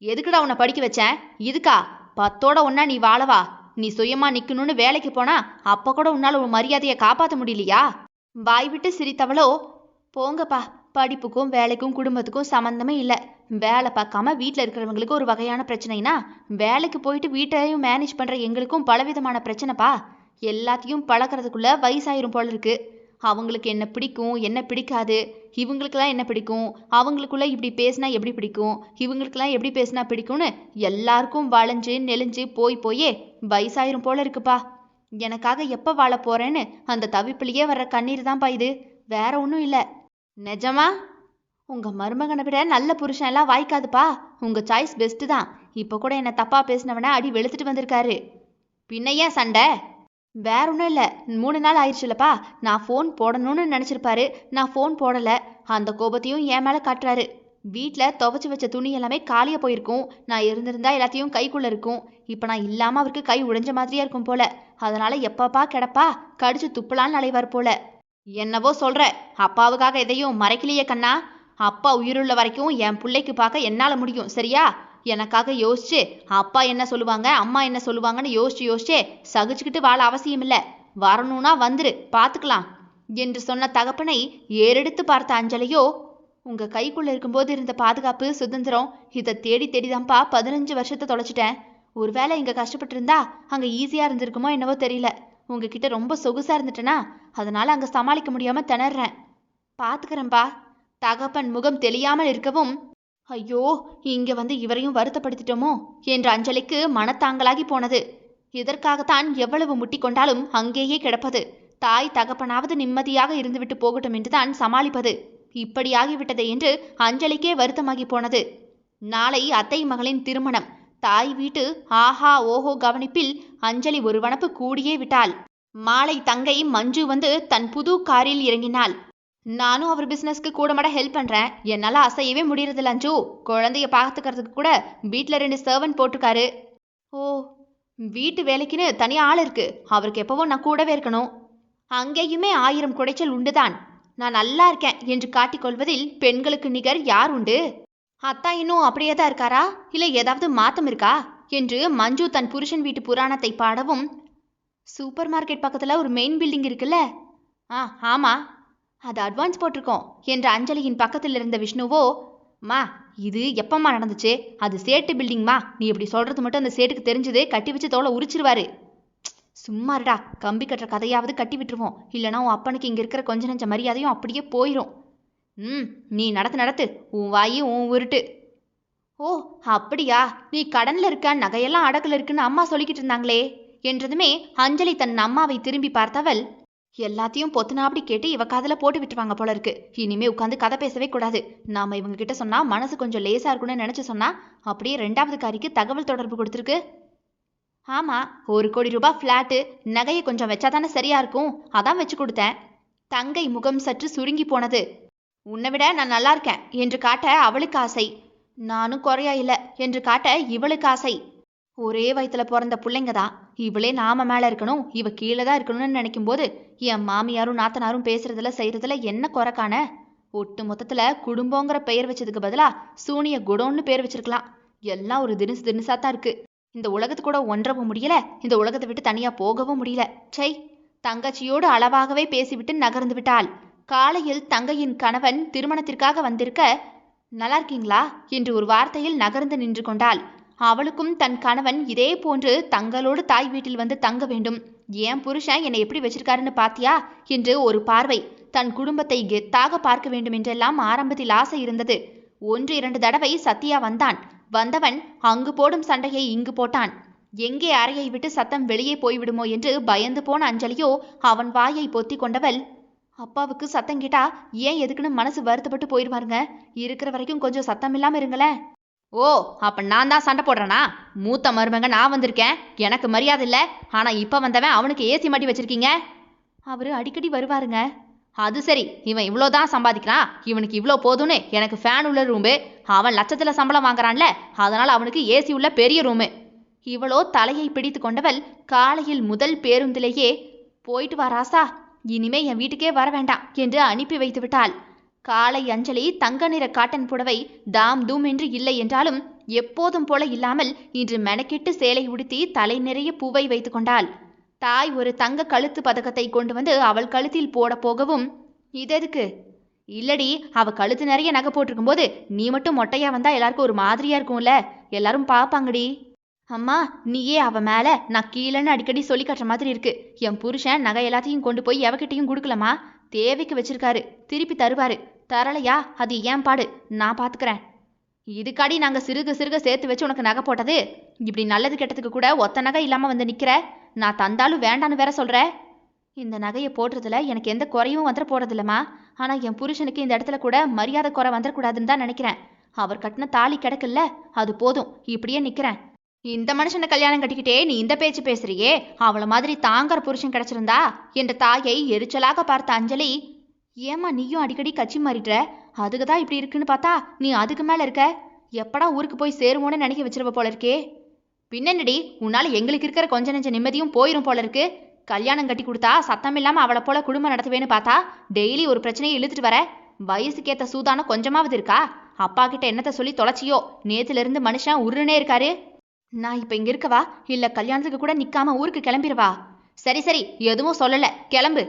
எதுக்குடா உன்னை படிக்க வச்சேன்? இதுக்கா? 10ஓட ஒன்னா நீ வாழவா? நீ சுயமா நிக்கணும்னு வேலைக்கு போனா அப்ப கூட உன்னால ஒரு மரியாதையை காப்பாற்ற முடியலையா? வாய் விட்டு சிரித்தவளோ, போங்கப்பா, படிப்புக்கும் வேலைக்கும் குடும்பத்துக்கும் சம்மந்தமே இல்லை. வேலை பார்க்காம வீட்டில் இருக்கிறவங்களுக்கு ஒரு வகையான பிரச்சனைனா, வேலைக்கு போயிட்டு வீட்டையும் மேனேஜ் பண்ணுற எங்களுக்கும் பலவிதமான பிரச்சனைப்பா. எல்லாத்தையும் பழக்கிறதுக்குள்ள வயசாயிரும் போல இருக்கு. அவங்களுக்கு என்ன பிடிக்கும், என்ன பிடிக்காது, இவங்களுக்கெல்லாம் என்ன பிடிக்கும், அவங்களுக்குள்ள இப்படி பேசினா எப்படி பிடிக்கும், இவங்களுக்கெல்லாம் எப்படி பேசினா பிடிக்கும்னு எல்லாருக்கும் வளைஞ்சு நெளிஞ்சு போயே வயசாயிரும் போல இருக்குப்பா. எனக்காக எப்போ வாழ போறேன்னு அந்த தவிப்பிலேயே வர்ற கண்ணீர் தான்ப்பா இது, வேற ஒன்றும் இல்லை. நிஜமா? உங்க மருமகனை விட நல்ல புருஷன் எல்லாம் வாய்க்காதுப்பா. உங்க சாய்ஸ் பெஸ்ட் தான். இப்போ கூட என்ன தப்பா பேசினவன அடி வெளுத்துட்டு வந்திருக்காரு. பின்ன ஏன் சண்டை? வேற ஒன்றும் இல்லை. 3 நாள் ஆயிடுச்சுல்லப்பா. நான் ஃபோன் போடணும்னு நினச்சிருப்பாரு. நான் ஃபோன் போடலை. அந்த கோபத்தையும் என் மேலே காட்டுறாரு. வீட்டில் துவைச்சி வச்ச துணி எல்லாமே காலியாக போயிருக்கும். நான் இருந்திருந்தா எல்லாத்தையும் கைக்குள்ளே இருக்கும். இப்போ நான் இல்லாமல் அவருக்கு கை உடைஞ்ச மாதிரியா இருக்கும் போல. அதனால எப்பப்பா கிடப்பா கடிச்சு துப்பலான்னு அலைவார் போல. என்னவோ சொல்ற. அப்பாவுக்காக எதையும் மறைக்கலையே கண்ணா. அப்பா உயிருள்ள வரைக்கும் என் பிள்ளைக்கு பார்க்க என்னால் முடியும், சரியா? எனக்காக யோசிச்சு அப்பா என்ன சொல்லுவாங்க, அம்மா என்ன சொல்லுவாங்கன்னு யோசிச்சே சகிச்சுக்கிட்டு வாழ அவசியம் இல்லை. வரணும்னா வந்துரு, பார்த்துக்கலாம் என்று சொன்ன தகப்பனை ஏறெடுத்து பார்த்த அஞ்சலியோ, உங்க கைக்குள்ள இருக்கும்போது இருந்த பாதுகாப்பு, சுதந்திரம், இதை தேடி தேடிதான்ப்பா 15 வருஷத்தை தொலைச்சிட்டேன். ஒருவேளை இங்க கஷ்டப்பட்டு இருந்தா அங்க ஈஸியா இருந்திருக்குமோ என்னவோ தெரியல. உங்ககிட்ட ரொம்ப சொகுசா இருந்துட்டேனா, அதனால அங்க சமாளிக்க முடியாம திணறேன். பாத்துக்கிறேன்பா. தகப்பன் முகம் தெளியாமல் இருக்கவும், ஐயோ, இங்க வந்து இவரையும் வருத்தப்படுத்திட்டோமோ என்று அஞ்சலிக்கு மனத்தாங்கலாகி போனது. இதற்காகத்தான் எவ்வளவு முட்டிக் கொண்டாலும் அங்கேயே கிடப்பது. தாய் தகப்பனாவது நிம்மதியாக இருந்துவிட்டு போகட்டும் என்றுதான் சமாளிப்பது. இப்படியாகிவிட்டதே என்று அஞ்சலிக்கே வருத்தமாகி போனது. நாளை அத்தை மகளின் திருமணம். தாய் வீட்டு ஆஹா ஓஹோ கவனிப்பில் அஞ்சலி ஒரு வனப்பு கூடியே விட்டாள். மாலை தங்கை மஞ்சு வந்து தன் புது காரில் இறங்கினாள். நானும் அவர் பிசினஸ்க்கு கூட மாட ஹெல்ப் பண்றேன். என்னால அசையவே முடியறதில்ல அஞ்சு. குழந்தைய பார்த்துக்கிறதுக்கு கூட வீட்டுல 2 சர்வன்ட் போட்டிருக்காரு. ஓ, வீட்டு வேலைக்குன்னு தனியா ஆள் இருக்கு. அவருக்கு எப்பவோ நான் கூடவே இருக்கணும். அங்கேயுமே 1000 குடைச்சல் உண்டுதான். நான் நல்லா இருக்கேன் என்று காட்டிக்கொள்வதில் பெண்களுக்கு நிகர் யார் உண்டு? அத்தா இன்னும் அப்படியே தான் இருக்காரா, இல்ல ஏதாவது மாத்தம் இருக்கா என்று மஞ்சு தன் புருஷன் வீட்டு புராணத்தை பாடவும், சூப்பர் மார்க்கெட் பக்கத்துல ஒரு மெயின் பில்டிங் இருக்குல்ல, ஆமா, அது அட்வான்ஸ் போட்டிருக்கோம் என்ற அஞ்சலியின் பக்கத்தில் இருந்த விஷ்ணுவோ, மா இது எப்பம்மா நடந்துச்சு? அது சேட்டு பில்டிங்மா. நீ இப்படி சொல்றது மட்டும் அந்த சேட்டுக்கு தெரிஞ்சது கட்டி வச்சு தோலை உரிச்சிருவாரு. சும்மாருடா, கம்பி கட்டுற கதையாவது கட்டி விட்டுருவோம். இல்லைனா உன் அப்பனுக்கு இங்க இருக்கிற கொஞ்ச நெஞ்ச மரியாதையும் அப்படியே போயிடும். நீ நடத்து, உன் வாயி உன் உருட்டு. ஓ அப்படியா, நீ கடன்ல இருக்க, நகையெல்லாம் அடகுல இருக்குன்னு அம்மா சொல்லிக்கிட்டு இருந்தாங்களே என்றதுமே அஞ்சலி தன் அம்மாவை திரும்பி பார்த்தவள், எல்லாத்தையும் பொத்துனாப்படி கேட்டு இவ காதல போட்டு விட்டுருவாங்க போல இருக்கு. இனிமே உட்காந்து கதை பேசவே கூடாது. நாம இவங்க கிட்ட சொன்னா மனசு கொஞ்சம் லேசா இருக்கும்னு நினைச்சு சொன்னா அப்படியே 2வது காரிக்கு தகவல் தொடர்பு கொடுத்துருக்கு. ஆமா, 1 கோடி ரூபாய் பிளாட்டு, நகையை கொஞ்சம் வச்சாதானே சரியா இருக்கும், அதான் வச்சு கொடுத்தேன். தங்கை முகம் சற்று சுருங்கி போனது. உன்னை விட நான் நல்லா இருக்கேன் என்று காட்ட அவளுக்கு ஆசை. நானும் குறையா இல்ல என்று காட்ட இவளுக்கு ஆசை. ஒரே வயிற்றுல பிறந்த பிள்ளைங்க தான். இவளே நாம மேல இருக்கணும், இவ கீழே தான் இருக்கணும்னு நினைக்கும் போது என் மாமியாரும் நாத்தனாரும் பேசுறதுல செய்யறதுல என்ன குறைக்கான? ஒட்டு மொத்தத்துல குடும்பங்கிற பெயர் வச்சதுக்கு பதிலா சூனிய குடோன்னு பேர் வச்சிருக்கலாம். எல்லாம் ஒரு தினுசாத்தான் இருக்கு. இந்த உலகத்து கூட ஒன்றவும் முடியல, இந்த உலகத்தை விட்டு தனியா போகவும் முடியல. சை, தங்கச்சியோடு அளவாகவே பேசிவிட்டு நகர்ந்து விட்டாள். காலையில் தங்கையின் கணவன் திருமணத்திற்காக வந்திருக்க, நல்லா இருக்கீங்களா என்று ஒரு வார்த்தையில் நகர்ந்து நின்று கொண்டாள். அவளுக்கும் தன் கணவன் இதே போன்று தங்களோடு தாய் வீட்டில் வந்து தங்க வேண்டும். ஏன் புருஷன் என்னை எப்படி வச்சிருக்காருன்னு பாத்தியா என்று ஒரு பார்வை. தன் குடும்பத்தை கெத்தாக பார்க்க வேண்டும் என்றெல்லாம் ஆரம்பத்தில் ஆசை இருந்தது. 1-2 தடவை சத்யா வந்தான். வந்தவன் அங்கு போடும் சண்டையை இங்கு போட்டான். எங்கே அறையை விட்டு சத்தம் வெளியே போய்விடுமோ என்று பயந்து போன அஞ்சலியோ அவன் வாயை பொத்தி கொண்டவள், அப்பாவுக்கு சத்தம் கேட்டா ஏன் எதுக்குன்னு மனசு வருத்தப்பட்டு போயிடுவாருங்க. இருக்கிற வரைக்கும் கொஞ்சம் சத்தம் இல்லாம இருங்களேன். ஓ, அப்ப நான் தான் சண்டை போடுறேனா? மூத்த மருமங்க நான் வந்திருக்கேன், எனக்கு மரியாதை இல்ல. ஆனா இப்ப வந்தவன் அவனுக்கு ஏசி மாட்டி வச்சிருக்கீங்க. அவரு அடிக்கடி வருவாருங்க. அது சரி, இவன் இவ்வளோதான் சம்பாதிக்கிறான், இவனுக்கு இவ்வளோ போதும்னு எனக்கு ஃபேன் உள்ள ரூமு, அவன் லட்சத்துல சம்பளம் வாங்குறான்ல, அதனால அவனுக்கு ஏசி உள்ள பெரிய ரூமு. இவளோ தலையை பிடித்து கொண்டவள் காலையில் முதல் பேருந்திலேயே, போயிட்டு வா ராசா, இனிமே என் வீட்டுக்கே வர வேண்டாம் என்று அனுப்பி வைத்து விட்டாள். காலை அஞ்சலி தங்க நிற காட்டன் புடவை தாம் தூம் என்று இல்லை என்றாலும் எப்போதும் போல இல்லாமல் இன்று மெனக்கெட்டு சேலை உடுத்தி தலை நிறைய பூவை வைத்து கொண்டாள். தாய் ஒரு தங்க கழுத்து பதக்கத்தை கொண்டு வந்து அவள் கழுத்தில் போட போகவும், இதெதுக்கு? இல்லடி, அவ கழுத்து நிறைய நகை போட்டிருக்கும் போது நீ மட்டும் மொட்டையா வந்தா எல்லாருக்கும் ஒரு மாதிரியா இருக்கும்ல, எல்லாரும் பாப்பாங்கடி. அம்மா, நீயே அவ மேல நான் கீழேன்னு அடிக்கடி சொல்லி கட்டுற மாதிரி இருக்கு. என் புருஷன் நகை எல்லாத்தையும் கொண்டு போய் எவகிட்டையும் கொடுக்கலமா, தேவைக்கு வச்சிருக்காரு, திருப்பி தருவாரு. தரலையா அது ஏன் பாடு, நான் பாத்துக்கிறேன். இதுக்காடி நாங்க சிறுக சிறுக சேர்த்து வச்சு உனக்கு நகை போட்டது. இப்படி நல்லது கெட்டதுக்கு கூட ஒத்த நகை இல்லாம வந்து நிக்கிற. நான் தந்தாலும் வேண்டான்னு வேற சொல்ற. இந்த நகையை போடுறதுல எனக்கு எந்த குறையும் வந்துட போறதில்லம்மா. ஆனா என் புருஷனுக்கு இந்த இடத்துல கூட மரியாதை குறை வந்துடக்கூடாதுன்னு தான் நினைக்கிறேன். அவர் கட்டின தாலி கிடக்குல்ல, அது போதும், இப்படியே நிக்கிறேன். இந்த மனுஷனை கல்யாணம் கட்டிக்கிட்டே நீ இந்த பேச்சு பேசுறியே, அவளை மாதிரி தாங்கற புருஷன் கிடைச்சிருந்தா என்ற தாயை எரிச்சலாக பார்த்த அஞ்சலி, ஏமா நீயும் அடிக்கடி கட்சி மாறிடுற? அதுக்குதான் இப்படி இருக்குன்னு பார்த்தா நீ அதுக்கு மேல இருக்க. எப்படா ஊருக்கு போய் சேருவோன்னு நினைக்க வச்சிருவ போல இருக்கே. பின்னடி, உன்னால எங்களுக்கு இருக்கிற கொஞ்ச நெஞ்ச நிம்மதியும் போயிரும் போல இருக்கு. கல்யாணம் கட்டி கொடுத்தா சத்தம் இல்லாம அவளை போல குடும்பம் நடத்துவேன்னு பார்த்தா டெய்லி ஒரு பிரச்சனையை இழுத்துட்டு வர. வயசுக்கேத்த சூதானம் கொஞ்சமாவது இருக்கா? அப்பா கிட்ட என்னத்த சொல்லி தொலைச்சியோ, நேத்துல இருந்து மனுஷன் உருன்னே இருக்காரு. நான் இப்ப இங்க இருக்கவா, இல்ல கல்யாணத்துக்கு கூட நிக்காம ஊருக்கு கிளம்பிடுவா? சரி சரி, எதுவும் சொல்லல, கிளம்பு.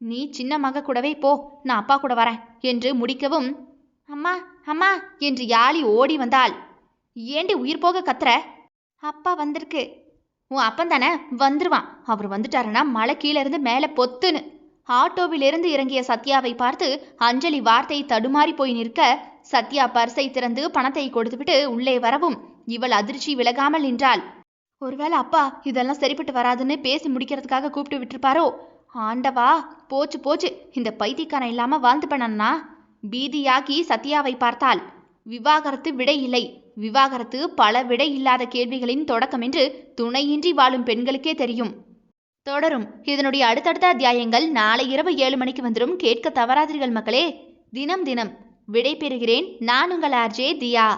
நீ சின்ன மக கூடவே போ, நான் அப்பா கூட வரேன் என்று முடிக்கவும், அம்மா அம்மா என்று யாழி ஓடி வந்தாள். ஏண்டி உயிர் போக கத்துற? அப்பா வந்திருக்கு. உன் அப்பன் தானே, வந்துருவான். அவர் வந்துட்டாருன்னா மலை கீழே இருந்து மேலே பொத்துன்னு. ஆட்டோவிலிருந்து இறங்கிய சத்யாவை பார்த்து அஞ்சலி வார்த்தை தடுமாறி போய் நிற்க, சத்யா பர்ஸை திறந்து பணத்தை கொடுத்துவிட்டு உள்ளே வரவும் இவள் அதிர்ச்சி விலகாமல் நின்றாள். ஒருவேளை அப்பா இதெல்லாம் சரிப்பட்டு வராதுன்னு பேசி முடிக்கிறதுக்காக கூப்பிட்டு விட்டுருப்பாரோ? ஆண்டவா, போச்சு போச்சு, இந்த பைத்தியக்காரன் இல்லாம வாழ்ந்து பண்ணா. பீதியாகி சத்யாவை பார்த்தாள். விவாகரத்து விடை இல்லை. விவாகரத்து பல விடை இல்லாத கேள்விகளின் தொடக்கம் என்று துணையின்றி வாழும் பெண்களுக்கே தெரியும். தொடரும். இதனுடைய அடுத்தடுத்த அத்தியாயங்கள் நாளை இரவு 7 மணிக்கு வந்துடும். கேட்க தவறாதீர்கள் மக்களே. தினம் தினம் விடை பெறுகிறேன். நான் உங்கள் ஆர்ஜே தியா.